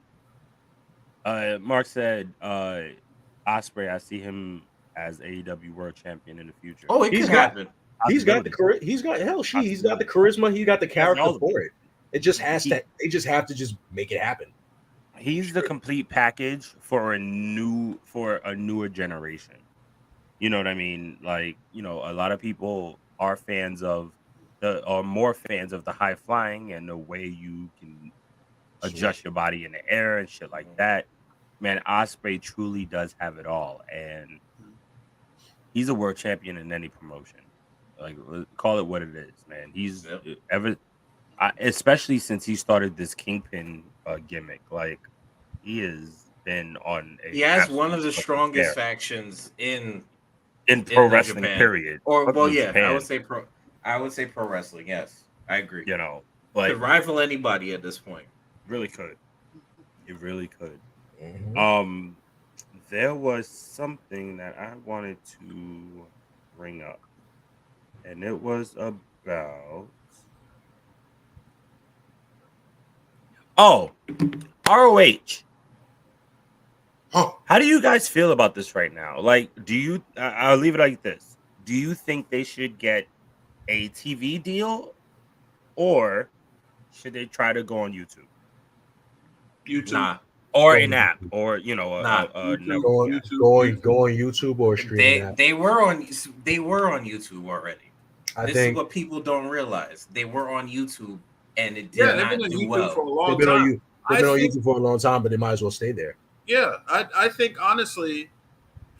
Mark said, Ospreay, I see him as AEW World Champion in the future. Oh, it could happen. He's got the charisma. He's got the charisma. He's got the character for it. It just has to. They just have to just make it happen. He's the complete package for a newer generation. You know what I mean? Like, a lot of people are more fans of the high flying and the way you can adjust your body in the air and shit like that. Man, Ospreay truly does have it all, and he's a world champion in any promotion. Like, call it what it is, man. He's especially since he started this Kingpin gimmick. Like, he has been on. He has one of the strongest factions in pro wrestling, Japan. Period. I would say pro wrestling. Yes, I agree. Like, could rival anybody at this point. Really could. It really could. Mm-hmm. There was something that I wanted to bring up, and it was about ROH. How do you guys feel about this right now? Like, I'll leave it like this. Do you think they should get a TV deal, or should they try to go on YouTube? Nah. Or an app, or go on YouTube or streaming. They were on YouTube already. This is what people don't realize. They were on YouTube, and it did not do well. They've been on YouTube for a long time, but they might as well stay there. Yeah, I think honestly,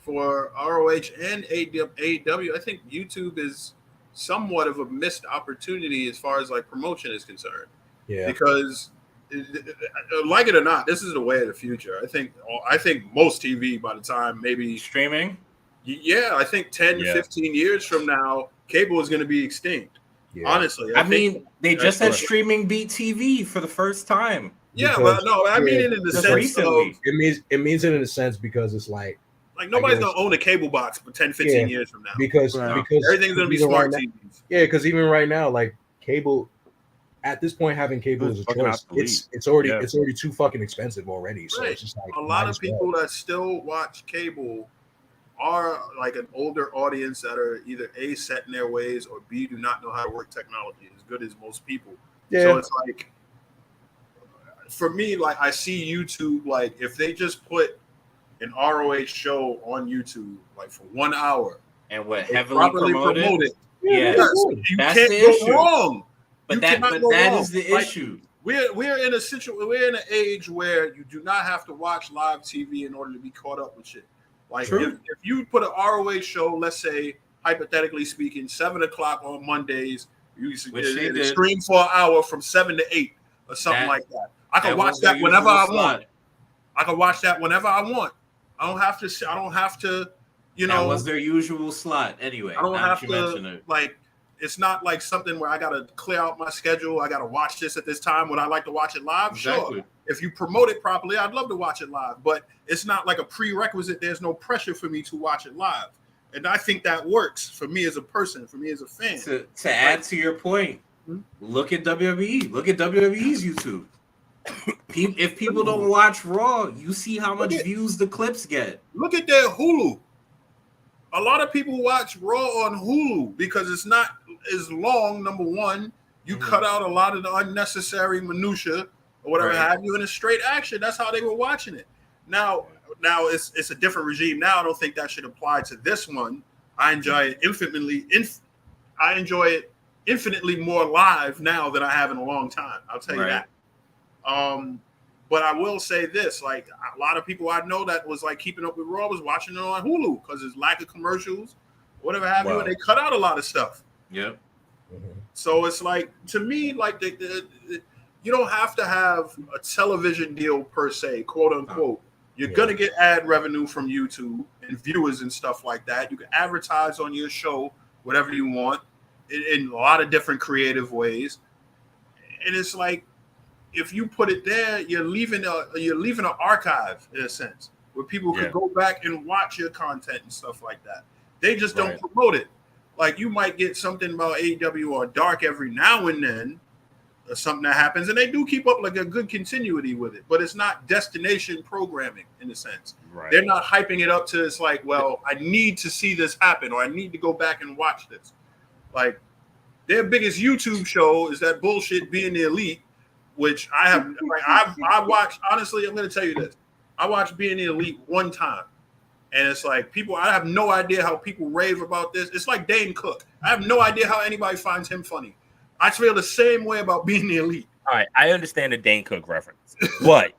for ROH and AEW, I think YouTube is somewhat of a missed opportunity as far as like promotion is concerned. Yeah. Because like it or not, this is the way of the future. I think most TV by the time maybe streaming. Yeah, I think 10, 15 years from now, cable is going to be extinct. Yeah. Honestly, I mean, they just said streaming beat TV for the first time. Yeah, but no, I mean it in the sense recently. Of it means it in a sense because it's like nobody's gonna own a cable box for 10, 15 years from now. Because everything's gonna be smart TVs. Yeah, because even right now, like cable at this point having cable is a choice. It's already too fucking expensive already. So it's just like a lot of people that still watch cable are like an older audience that are either A, set in their ways, or B, do not know how to work technology as good as most people. Yeah. So it's like, for me, like I see YouTube, like if they just put an ROH show on YouTube, like for 1 hour, and what heavily promote it, yes, you can't go wrong. But that is the issue. We're in a situation. We're in an age where you do not have to watch live TV in order to be caught up with shit. Like if you put an ROH show, let's say hypothetically speaking, 7:00 on Mondays, you stream for an hour from 7 to 8 or something like that. I can watch that whenever I want. I can watch that whenever I want. I don't have to. That was their usual slot anyway. I don't have to like. It's not like something where I got to clear out my schedule. I got to watch this at this time when I like to watch it live. Exactly. Sure. If you promote it properly, I'd love to watch it live, but it's not like a prerequisite. There's no pressure for me to watch it live. And I think that works for me as a person, for me as a fan. To add to your point, look at WWE. Look at WWE's YouTube. If people don't watch Raw, you see how much views the clips get. Look at their Hulu. A lot of people watch Raw on Hulu because it's not as long. Number one, you cut out a lot of the unnecessary minutia or whatever have you, and it's straight action. That's how they were watching it. Now it's a different regime. Now I don't think that should apply to this one. I enjoy it infinitely more live now than I have in a long time. I'll tell you that. But I will say this, like a lot of people I know that was like keeping up with Raw was watching it on Hulu because there's lack of commercials, whatever have you, and they cut out a lot of stuff. Yep. So it's like, to me, like you don't have to have a television deal per se, quote unquote. You're going to get ad revenue from YouTube and viewers and stuff like that. You can advertise on your show, whatever you want, in a lot of different creative ways. And it's like, if you put it there, you're leaving an archive in a sense where people could go back and watch your content and stuff like that. They just don't promote it. Like you might get something about AEW or Dark every now and then, or something that happens, and they do keep up like a good continuity with it, but it's not destination programming in a sense. Right. They're not hyping it up to it's like, well, I need to see this happen, or I need to go back and watch this. Like their biggest YouTube show is that bullshit Being the Elite, which I have. Like, I watched. Honestly, I'm going to tell you this. I watched Being the Elite one time, and it's like people. I have no idea how people rave about this. It's like Dane Cook. I have no idea how anybody finds him funny. I feel the same way about Being the Elite. All right, I understand the Dane Cook reference, but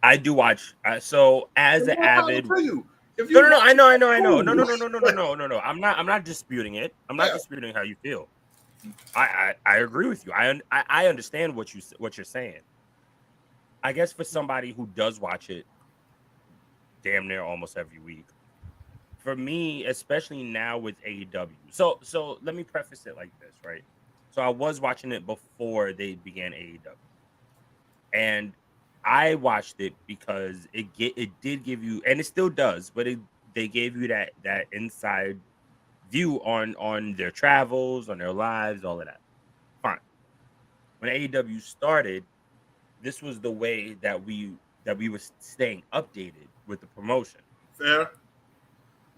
I do watch. So as an avid, no, I know. No. I'm not disputing it. I'm not disputing how you feel. I agree with you. I understand what you're saying. I guess for somebody who does watch it damn near almost every week, for me, especially now with AEW. So let me preface it like this, right? So I was watching it before they began AEW, and I watched it because it did give you, and it still does, but they gave you that inside view on their travels, on their lives, all of that. Fine. When AEW started, this was the way that we were staying updated with the promotion. Fair.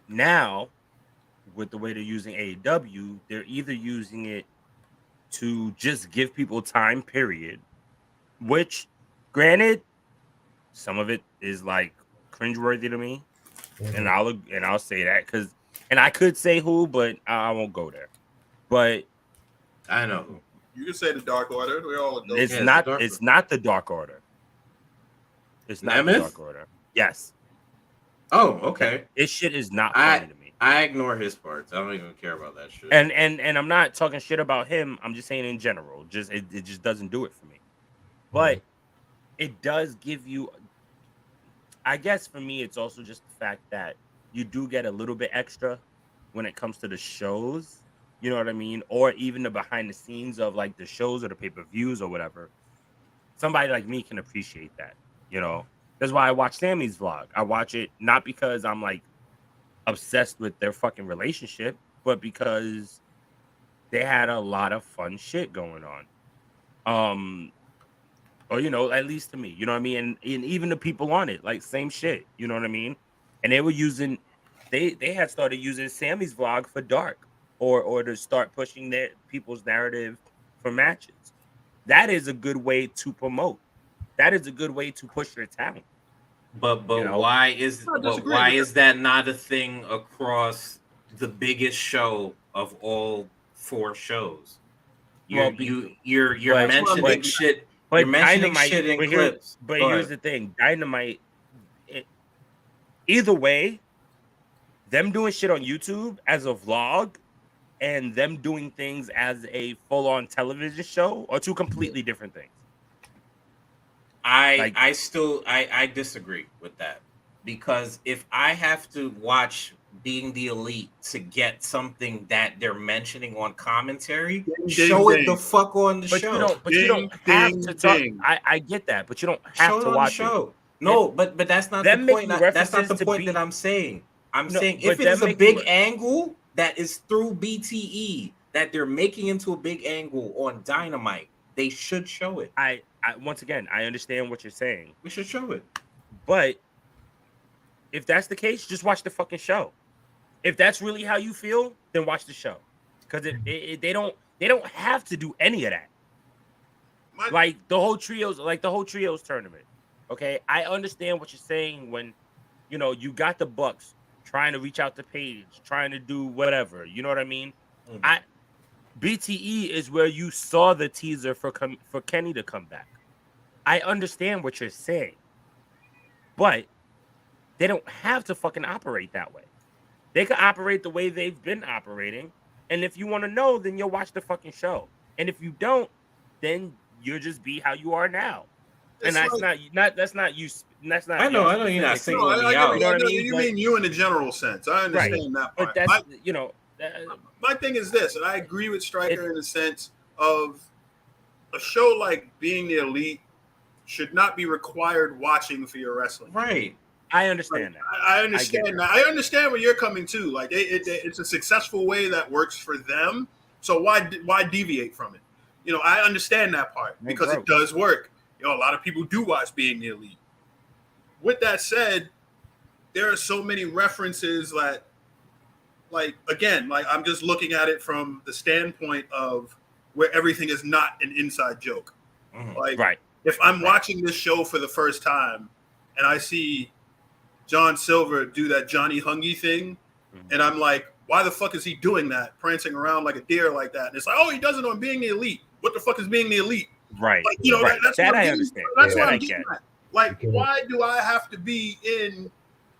Now, with the way they're using AEW, they're either using it to just give people time, period, which, granted, some of it is like cringeworthy to me, and I'll say that because. And I could say who, but I won't go there. But I know you can say the Dark Order. We're all adults. It's not the Dark Order. It's not the Dark Order. Yes. Oh, okay. This shit is not funny to me. I ignore his parts. I don't even care about that shit. And I'm not talking shit about him. I'm just saying in general. Just it just doesn't do it for me. But it does give you. I guess for me, it's also just the fact that you do get a little bit extra when it comes to the shows. You know what I mean? Or even the behind the scenes of like the shows or the pay-per-views or whatever. Somebody like me can appreciate that. You know, that's why I watch Sammy's vlog. I watch it not because I'm like obsessed with their fucking relationship, but because they had a lot of fun shit going on. Or, you know, at least to me, you know what I mean? And even the people on it, like same shit, you know what I mean? And they were using, they had started using Sammy's vlog for dark or to start pushing their people's narrative for matches. That is a good way to promote. That is a good way to push your talent. But you know? why is that not a thing across the biggest show of all 4 shows? You're mentioning shit. But you're mentioning Dynamite, shit in clips. But here's the thing: Dynamite. Either way, them doing shit on YouTube as a vlog and them doing things as a full-on television show are 2 completely different things. I disagree with that, because if I have to watch Being the Elite to get something that they're mentioning on commentary, show it the fuck on the show. You don't have to talk. I get that, but you don't have to watch it. No, but that's not the point. That's not the point that I'm saying. I'm saying if it is a big angle that is through BTE that they're making into a big angle on Dynamite, they should show it. I once again, I understand what you're saying. We should show it. But if that's the case, just watch the fucking show. If that's really how you feel, then watch the show. Because they don't have to do any of that. Like the whole trios tournament. Okay, I understand what you're saying when, you know, you got the Bucks trying to reach out to Paige, trying to do whatever. You know what I mean? BTE is where you saw the teaser for Kenny to come back. I understand what you're saying, but they don't have to fucking operate that way. They can operate the way they've been operating, and if you want to know, then you'll watch the fucking show. And if you don't, then you'll just be how you are now. And that's not you. That's not. I know you're not singling me out. You mean you in a general sense. I understand that part. But that's my thing is this, and I agree with Stryker in the sense of a show like Being the Elite should not be required watching for your wrestling. Right. I understand that. I understand that. I understand where you're coming to. Like it's a successful way that works for them. So why deviate from it? You know, I understand that part because it does work. You know, a lot of people do watch Being the Elite. With that said, there are so many references that, like, again, like I'm just looking at it from the standpoint of where everything is not an inside joke. Mm-hmm. Like, if I'm watching this show for the first time and I see John Silver do that Johnny Hungy thing, and I'm like, why the fuck is he doing that, prancing around like a deer like that? And it's like, oh, he does it on Being the Elite. What the fuck is Being the Elite? Right. Like, you know, that's that what I understand. That's what I'm getting at. Like, why do I have to be in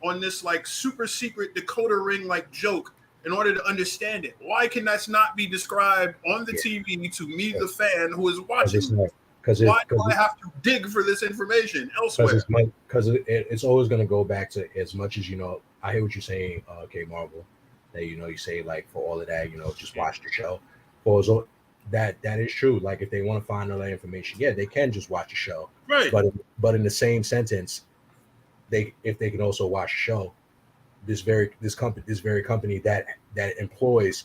on this like super secret decoder ring like joke in order to understand it? Why can that not be described on the TV to me, the fan who is watching? Why do I have to dig for this information elsewhere? Because it's always going to go back to, as much as, you know, I hear what you're saying, K Marvel, that, you know, you say like for all of that, you know, just watch the show. For that is true. Like if they want to find all that information, yeah, they can just watch a show. Right. But in the same sentence, if they can also watch a show, this very company that employs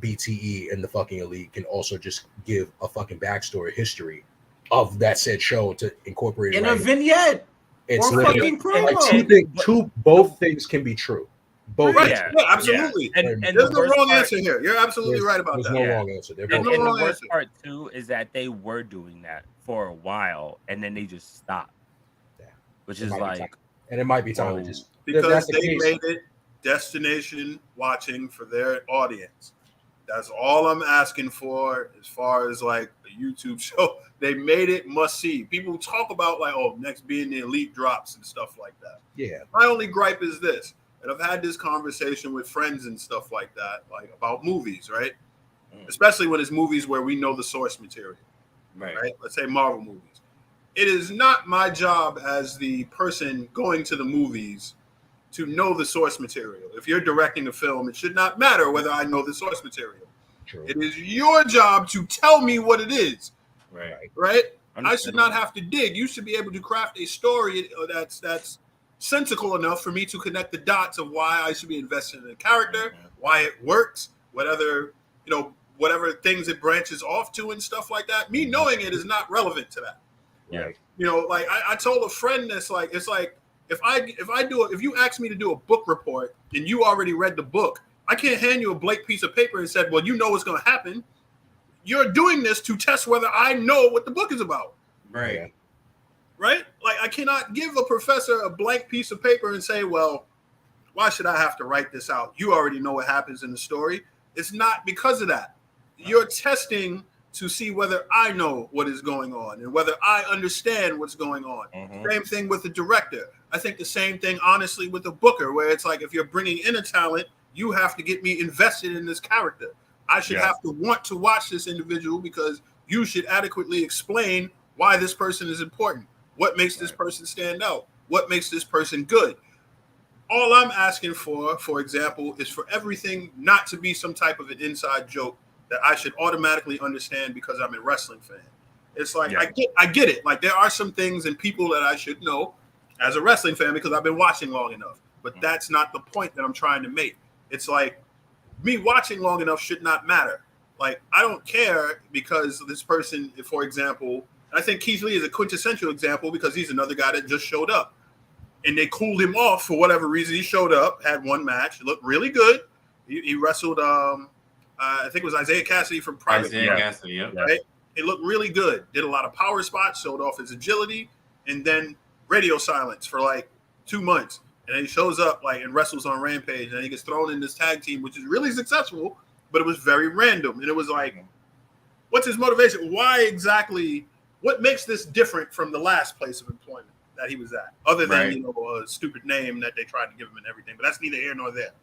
BTE and the fucking Elite can also just give a fucking backstory history of that said show to incorporate in a vignette. It's fucking promo. Both things can be true. Both. Right. Yeah, absolutely. Yeah. And there's no wrong answer here. You're absolutely right about that. There's no wrong answer. And the worst part too is that they were doing that for a while and then they just stopped. Yeah. Which is like, and it might be time to just because they made it destination watching for their audience. That's all I'm asking for as far as like a YouTube show. They made it must see. People talk about like, oh, next being the elite drops and stuff like that. Yeah. My only gripe is this, and I've had this conversation with friends and stuff like that, like about movies, right? Especially when it's movies where we know the source material, right? Let's say Marvel movies. It is not my job as the person going to the movies to know the source material. If you're directing a film, it should not matter whether I know the source material. True. It is your job to tell me what it is. Right? I should not have to dig. You should be able to craft a story that's sensical enough for me to connect the dots of why I should be invested in a character, why it works, whatever things it branches off to and stuff like that. Me knowing it is not relevant to that. Yeah. You know, like I told a friend this, like, it's like if you ask me to do a book report and you already read the book, I can't hand you a blank piece of paper and said, well, you know what's going to happen. You're doing this to test whether I know what the book is about. Right. Right? Like, I cannot give a professor a blank piece of paper and say, well, why should I have to write this out? You already know what happens in the story. It's not because of that. You're testing to see whether I know what is going on and whether I understand what's going on. Same thing with the director. I think the same thing, honestly, with the booker, where it's like if you're bringing in a talent, you have to get me invested in this character. I should have to want to watch this individual because you should adequately explain why this person is important. What makes this person stand out? What makes this person good? All I'm asking for example, is for everything not to be some type of an inside joke that I should automatically understand because I'm a wrestling fan. It's like, I get it. Like, there are some things and people that I should know as a wrestling fan because I've been watching long enough. But that's not the point that I'm trying to make. It's like, me watching long enough should not matter. Like, I don't care because this person, for example, I think Keith Lee is a quintessential example because he's another guy that just showed up. And they cooled him off for whatever reason. He showed up, had one match, looked really good. He wrestled, I think it was Isaiah Cassidy from Private. Isaiah Cassidy, yeah. Right? It looked really good. Did a lot of power spots, showed off his agility, and then radio silence for like 2 months. And then he shows up like and wrestles on Rampage, and he gets thrown in this tag team, which is really successful, but it was very random. And it was like, what's his motivation? Why exactly? What makes this different from the last place of employment that he was at? Other than a stupid name that they tried to give him and everything. But that's neither here nor there.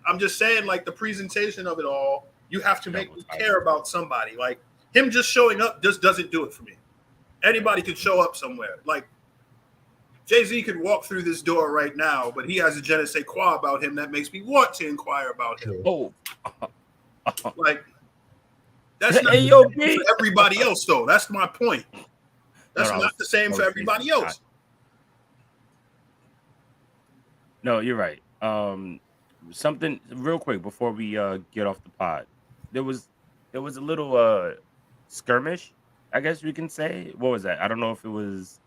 I'm just saying, like, the presentation of it all, you have to make me care about somebody. Like, him just showing up just doesn't do it for me. Anybody could show up somewhere. Like, Jay-Z could walk through this door right now, but he has a je ne sais quoi about him that makes me want to inquire about him. Like, that's not for everybody else, though. That's my point. That's not the same for everybody else. No, you're right. Something real quick before we get off the pod. There was a little skirmish, I guess we can say. What was that? I don't know if it was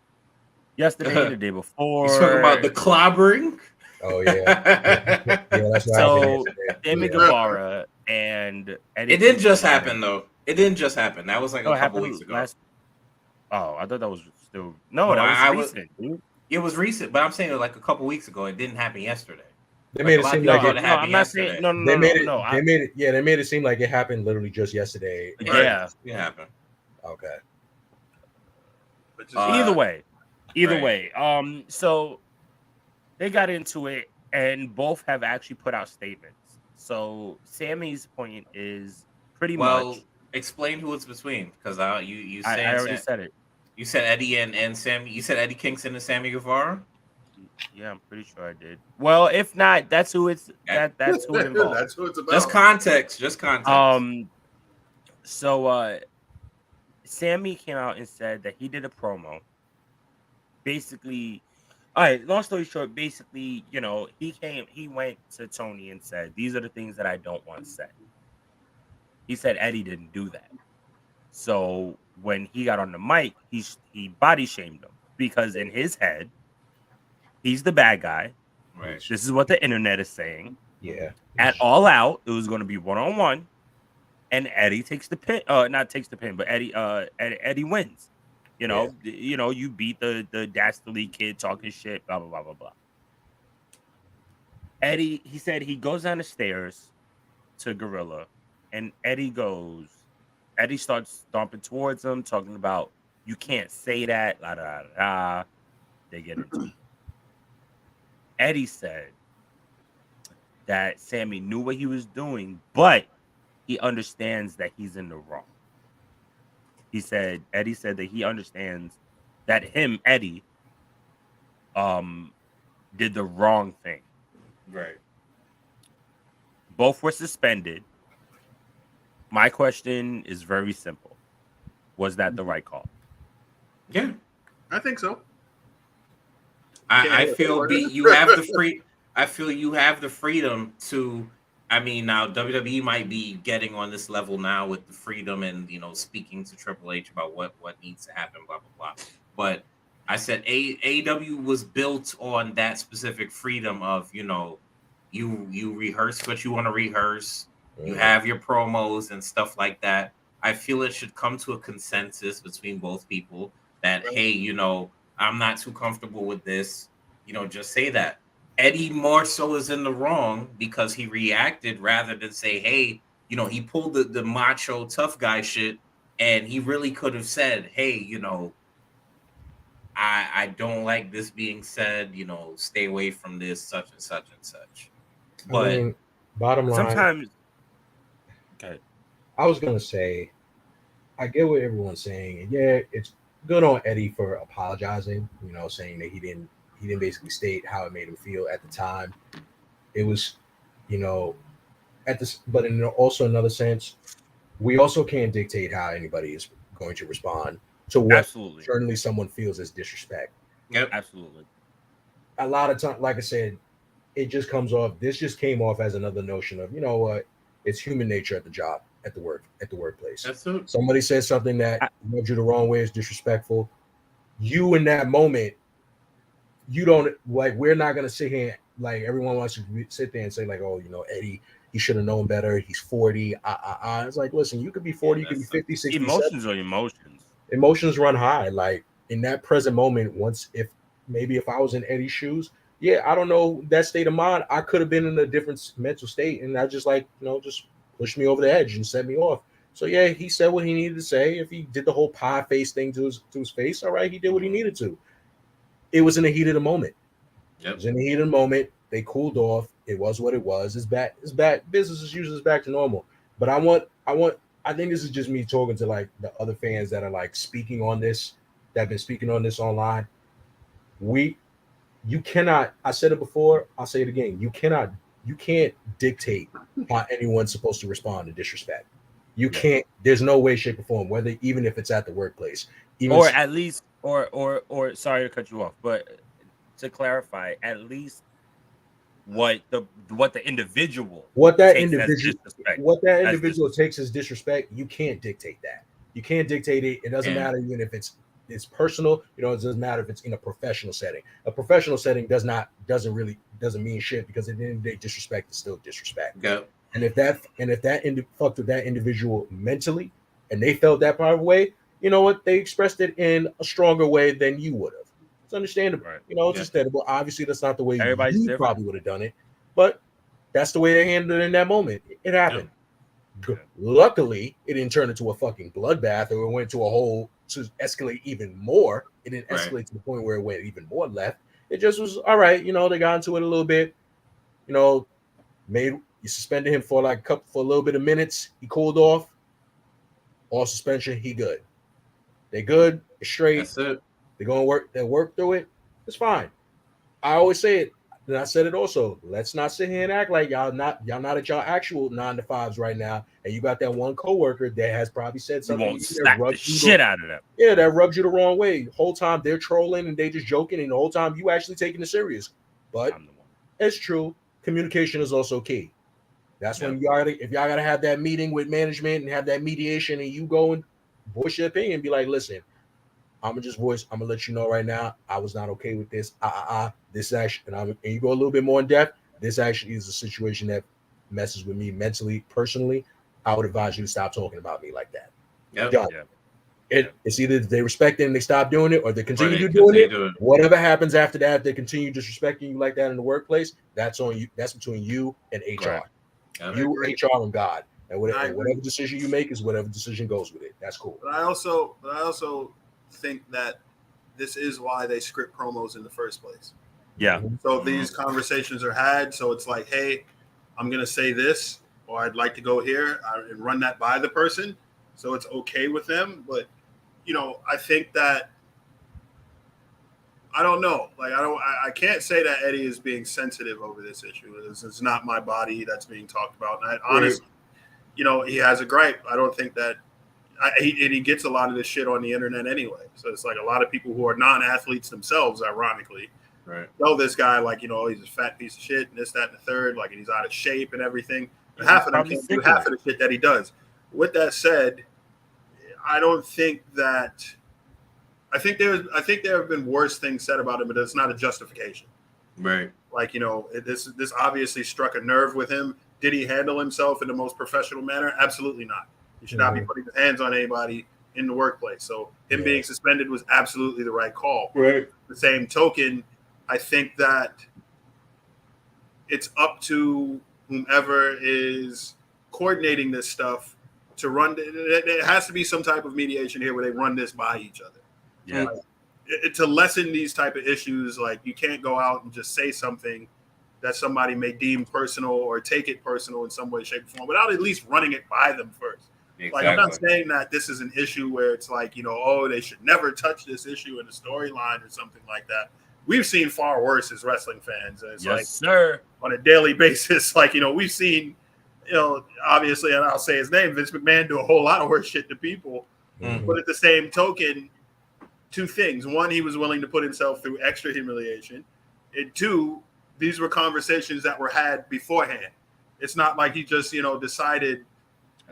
yesterday, the day before. You talking about the clobbering? Oh yeah. That's right. So Sammy Guevara and Eddie. It didn't just happen though. It didn't just happen. That was like a couple weeks ago. I thought that was still that was recent, dude. It was recent, but I'm saying like a couple weeks ago. It didn't happen yesterday. They made it seem like it. I'm not saying no. They made it seem like it happened literally just yesterday. Yeah, it happened. Okay. Either way. So they got into it, and both have actually put out statements. So Sammy's point is pretty much. Explain who it's between, because you said I already said it. You said Eddie and Sammy. You said Eddie Kingston and Sammy Guevara. Yeah, I'm pretty sure I did. Well, if not, that's who it's that's who it involves. That's who it's about. Just context. So Sammy came out and said that he did a promo. Basically, all right, long story short, basically, he went to Tony and said, these are the things that I don't want to say. He said Eddie didn't do that. So when he got on the mic, he body shamed him because in his head, he's the bad guy. Right. This is what the internet is saying. Yeah. At All Out, it was going to be 1-on-1, and Eddie takes the pin. Not takes the pin, but Eddie wins. You beat the dastardly kid talking shit. Blah blah blah blah blah. Eddie, he said he goes down the stairs to Gorilla, And Eddie starts stomping towards him, talking about, you can't say that, la da da da. They get into it. Eddie said that Sammy knew what he was doing, but he understands that he's in the wrong. Eddie said that he understands that Eddie, did the wrong thing. Right. Both were suspended. My question is very simple. Was that the right call? Yeah. I think so. I feel you have the I feel you have the freedom to. I mean, now WWE might be getting on this level now with the freedom and speaking to Triple H about what needs to happen, blah blah blah. But I said AEW was built on that specific freedom of you rehearse what you want to rehearse, you have your promos and stuff like that. I feel it should come to a consensus between both people that hey, I'm not too comfortable with this. Just say that. Eddie more so is in the wrong because he reacted rather than say, hey, he pulled the macho tough guy shit, and he really could have said, hey, I don't like this being said, stay away from this, such and such and such. But I mean, bottom line, sometimes, okay. I was gonna say, I get what everyone's saying, and yeah, it's good on Eddie for apologizing. Saying that he didn't basically state how it made him feel at the time. It was, but in also another sense, we also can't dictate how anybody is going to respond to what certainly someone feels as disrespect. Yep, absolutely. A lot of time, like I said, it just comes off. This just came off as another notion of, what, it's human nature at the job, at the workplace. Absolutely. Somebody says something that rubbed you the wrong way, is disrespectful. You in that moment, you don't like. We're not gonna sit here like everyone wants to sit there and say like, oh, Eddie, he should have known better. He's 40. It's like, listen, you could be 40, you could be 50, 60. Emotions are emotions. Emotions run high. Like in that present moment, if I was in Eddie's shoes, yeah, I don't know that state of mind. I could have been in a different mental state, and I just just pushed me over the edge and set me off. So yeah, he said what he needed to say. If he did the whole pie face thing to his face, all right, he did what he needed to. It was in the heat of the moment. Yep. It was in the heat of the moment. They cooled off. It was what it was. It's back. Business as usual is back to normal. But I think this is just me talking to like the other fans that are like speaking on this, that have been speaking on this online. You cannot, I said it before, I'll say it again. You can't dictate how anyone's supposed to respond to disrespect. You can't, there's no way, shape, or form, even if it's at the workplace. At least, or sorry to cut you off, but to clarify, at least what the individual takes as disrespect, you can't dictate that. You can't dictate it. It doesn't matter even if it's personal. It doesn't matter if it's in a professional setting. A professional setting doesn't mean shit, because at the end of the day, disrespect is still disrespect. Yeah. And if that fucked with that individual mentally, and they felt that part of way, you know what? They expressed it in a stronger way than you would have. It's understandable. Right. It's understandable. Obviously, that's not the way you probably would have done it, but that's the way they handled it in that moment. It happened. Yeah. Luckily, it didn't turn into a fucking bloodbath, or it went to escalate even more. It didn't escalate to the point where it went even more left. It just was all right. They got into it a little bit. You suspended him for a little bit of minutes. He cooled off. All suspension. He good. They good. It's straight. That's it. They're going to work. They work through it. It's fine. I always say it. And I said it also. Let's not sit here and act like y'all not at y'all actual 9-to-5s right now. And you got that one coworker that has probably said something. You won't slap the shit out of them. Yeah, that rubs you the wrong way. The whole time they're trolling and they just joking, and the whole time you actually taking it serious. But it's true. Communication is also key. That's when if y'all gotta have that meeting with management and have that mediation, and you go and voice your opinion and be like, listen, I'm gonna let you know right now, I was not okay with this. This actually, and you go a little bit more in depth. This actually is a situation that messes with me mentally, personally. I would advise you to stop talking about me like that. It's either they respect it and they stop doing it, or they continue doing it. Whatever happens after that, they continue disrespecting you like that in the workplace. That's on you. That's between you and HR. Right. You, HR, and God. And whatever decision you make is whatever decision goes with it. That's cool. But I also think that this is why they script promos in the first place. Yeah. So these conversations are had. So it's like, hey, I'm going to say this, or I'd like to go here and run that by the person. So it's okay with them. But, I think that, I don't know. Like, I can't say that Eddie is being sensitive over this issue. It's not my body that's being talked about. And honestly, he has a gripe. I don't think that, he gets a lot of this shit on the internet anyway. So it's like a lot of people who are non-athletes themselves, ironically, know this guy like, he's a fat piece of shit and this, that, and the third, like, and he's out of shape and everything. And half of them can't do half of the shit that he does. With that said, I don't think that. I think there have been worse things said about him, but it's not a justification. Right. Like, this obviously struck a nerve with him. Did he handle himself in the most professional manner? Absolutely not. He should not be putting his hands on anybody in the workplace. So him being suspended was absolutely the right call. Right. The same token, I think that it's up to whomever is coordinating this stuff to run. There has to be some type of mediation here where they run this by each other. Yeah. To lessen these type of issues, like, you can't go out and just say something that somebody may deem personal or take it personal in some way, shape, or form without at least running it by them first. Exactly. Like, I'm not saying that this is an issue where it's like, they should never touch this issue in the storyline or something like that. We've seen far worse as wrestling fans. And it's sir. On a daily basis, like, we've seen, obviously, and I'll say his name, Vince McMahon, do a whole lot of worse shit to people. Mm-hmm. But at the same token, two things. One, he was willing to put himself through extra humiliation. And two, these were conversations that were had beforehand. It's not like he just, decided,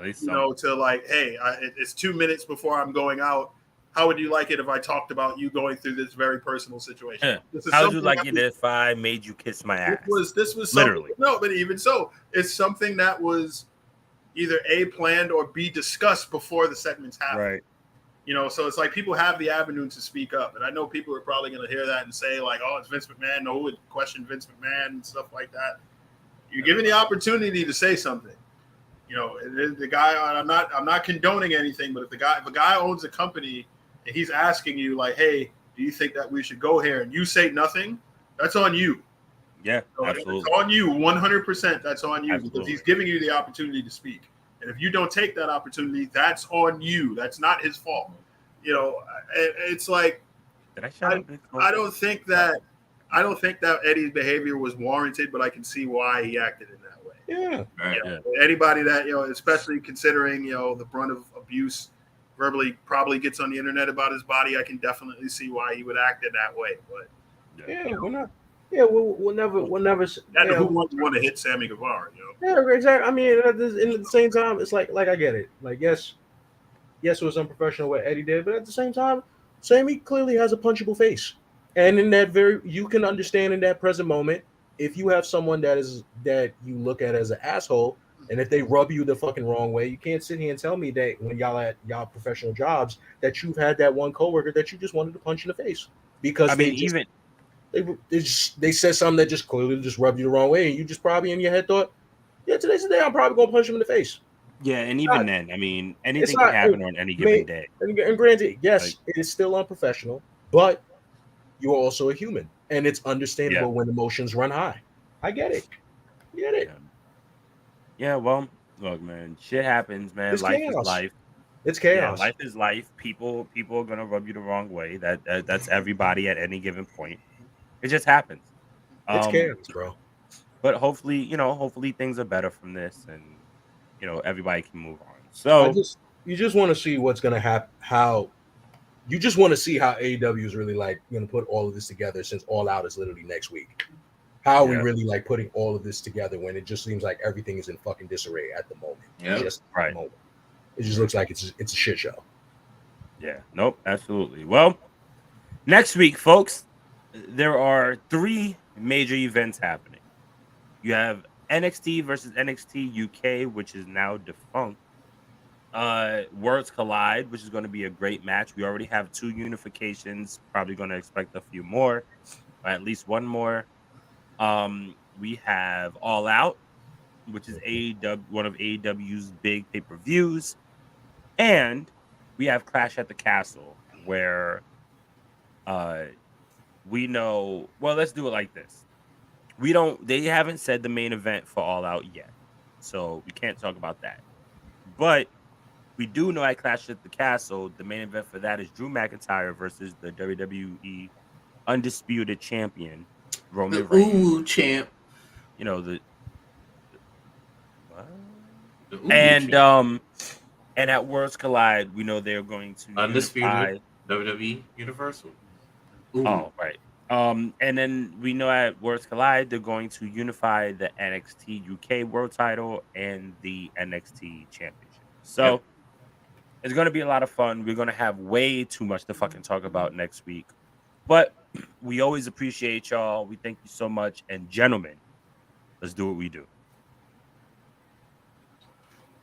to like, hey, it's 2 minutes before I'm going out. How would you like it if I talked about you going through this very personal situation? How would you like it if I made you kiss my ass? This was literally. No, but even so, it's something that was either A, planned or B, discussed before the segments happened. Right. So it's like people have the avenue to speak up. And I know people are probably going to hear that and say, like, oh, it's Vince McMahon. No, who would question Vince McMahon and stuff like that. You're given the opportunity to say something. The guy, I'm not condoning anything, but if a guy owns a company and he's asking you, like, hey, do you think that we should go here? And you say nothing, that's on you. Yeah, absolutely. It's on you, 100%. That's on you. Absolutely. Because he's giving you the opportunity to speak. And if you don't take that opportunity, that's on you. That's not his fault. It's like, I don't think that Eddie's behavior was warranted, but I can see why he acted in that way. Yeah. Right. Anybody that, especially considering, the brunt of abuse verbally probably gets on the internet about his body, I can definitely see why he would act in that way. But we're not. Yeah, we'll never. Who wouldn't want to hit Sammy Guevara? Yeah, exactly. I mean, at the same time, it's like I get it. Like, yes, it was unprofessional what Eddie did, but at the same time, Sammy clearly has a punchable face, and in that you can understand in that present moment if you have someone that you look at as an asshole, and if they rub you the fucking wrong way, you can't sit here and tell me that when y'all at y'all professional jobs that you've had that one coworker that you just wanted to punch in the face because they said something that just clearly just rubbed you the wrong way, and you just probably in your head thought, yeah, today's the day I'm probably gonna punch him in the face. Yeah, and even then, I mean, anything can happen on any given day. And granted, yes, it is still unprofessional, but you are also a human, and it's understandable when emotions run high. I get it. Yeah, well, look, man, shit happens, man. It's life is life. It's chaos. Yeah, life is life. People are gonna rub you the wrong way. That's everybody at any given point. It just happens. It's chaos, bro. But hopefully things are better from this, and everybody can move on. So you just want to see what's gonna happen. You just want to see how AEW is really like going to put all of this together, since All Out is literally next week. How are we really like putting all of this together when it just seems like everything is in fucking disarray at the moment? Yeah, just at the moment. It just looks like it's a shit show. Yeah, nope, absolutely. Well, next week, folks, there are 3 major events happening. You have NXT versus NXT UK, which is now defunct. Worlds Collide, which is going to be a great match. We already have 2 unifications. Probably going to expect a few more, or at least one more. We have All Out, which is AEW, one of AEW's big pay-per-views. And we have Clash at the Castle, where we know. Well, let's do it like this. They haven't said the main event for All Out yet, so we can't talk about that. But we do know at Clash at the Castle, the main event for that is Drew McIntyre versus the WWE Undisputed Champion, Roman Reigns. Ooh, champ. You know, the champ. And at Worlds Collide, we know they're going to Undisputed WWE Universal. Ooh. Oh, right. And then we know at Worlds Collide, they're going to unify the NXT UK World Title and the NXT Championship. So it's going to be a lot of fun. We're going to have way too much to fucking talk about next week. But we always appreciate y'all. We thank you so much. And gentlemen, let's do what we do.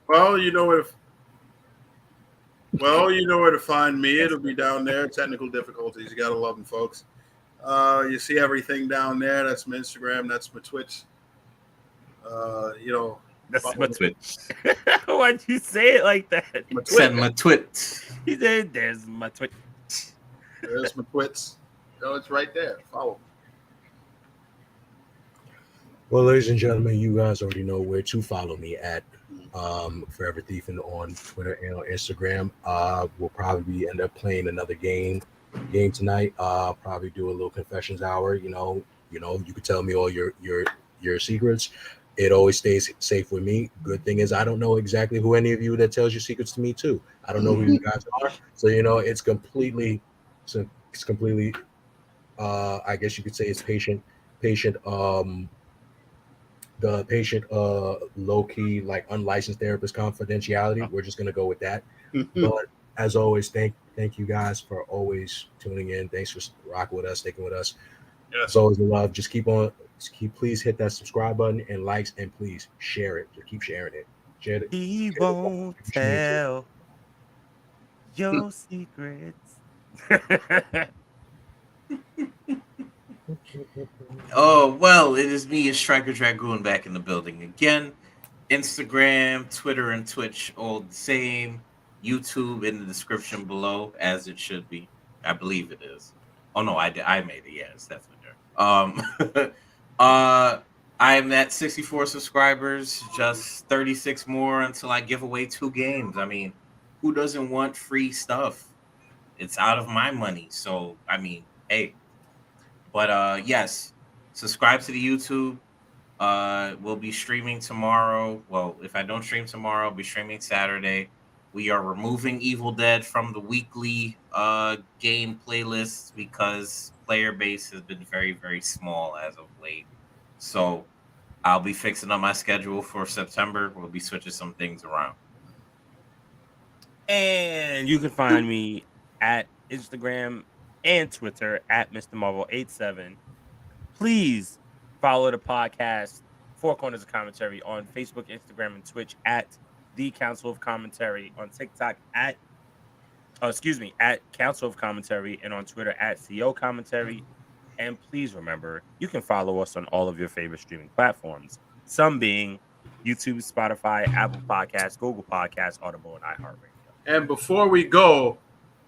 Well, you know where to find me. It'll be down there. Technical difficulties. You got to love them, folks. You see everything down there. That's my Instagram. That's my Twitch. That's my Twitch. Why'd you say it like that? Send my Twitch. He said, "There's my Twitch." There's my Twitch. It's right there. Follow me. Well, ladies and gentlemen, you guys already know where to follow me at Forever Thiefing on Twitter and on Instagram. We'll probably end up playing another game tonight. Probably do a little confessions hour. You know, you could tell me all your secrets. It always stays safe with me. Good thing is I don't know exactly who any of you that tells your secrets to me too. I don't know who you guys are. So it's completely I guess you could say it's patient the patient low-key, like, unlicensed therapist confidentiality. We're just gonna go with that. But as always, thank you guys for always tuning in. Thanks for rocking with us, sticking with us. It's always a love. Please hit that subscribe button and likes, and please share it. Just keep sharing it. Share it. He won't tell your secrets. Oh, well, it is me and StrykerDragoon back in the building again. Instagram, Twitter, and Twitch all the same. YouTube in the description below, as it should be. I believe it is. Oh no, I made it. Yeah, it's definitely there. I'm at 64 subscribers, just 36 more until I give away 2 games. I mean, who doesn't want free stuff? It's out of my money, so I mean, hey. But yes, subscribe to the YouTube. We'll be streaming tomorrow. Well, if I don't stream tomorrow, I'll be streaming Saturday. We are removing Evil Dead from the weekly game playlists because player base has been very, very small as of late. So I'll be fixing up my schedule for September. We'll be switching some things around. And you can find me at Instagram and Twitter at Mr. Marvel87. Please follow the podcast, Four Corners of Commentary, on Facebook, Instagram, and Twitch at The Council of Commentary, on TikTok at Council of Commentary, and on Twitter at CO Commentary. And please remember, you can follow us on all of your favorite streaming platforms, some being YouTube, Spotify, Apple Podcasts, Google Podcasts, Audible, and iHeartRadio. And before we go,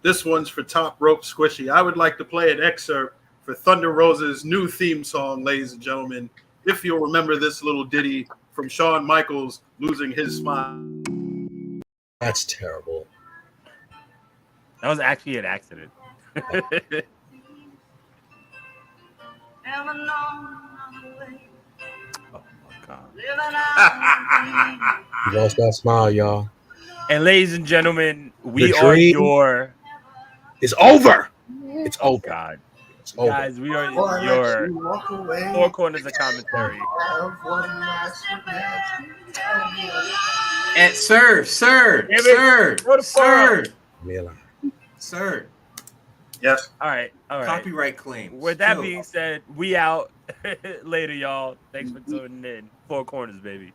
this one's for Top Rope Squishy. I would like to play an excerpt for Thunder Rosa's new theme song, ladies and gentlemen. If you'll remember this little ditty from Shawn Michaels losing his smile. That's terrible. That was actually an accident. Oh my God. You lost that smile, y'all. And ladies and gentlemen, we are your... It's over. It's over. God. It's over. Guys, we are your Four Corners of Commentary. And sir. Yes. All right. Copyright claims. With that being said, we out. Later, y'all. Thanks for tuning in. Four Corners, baby.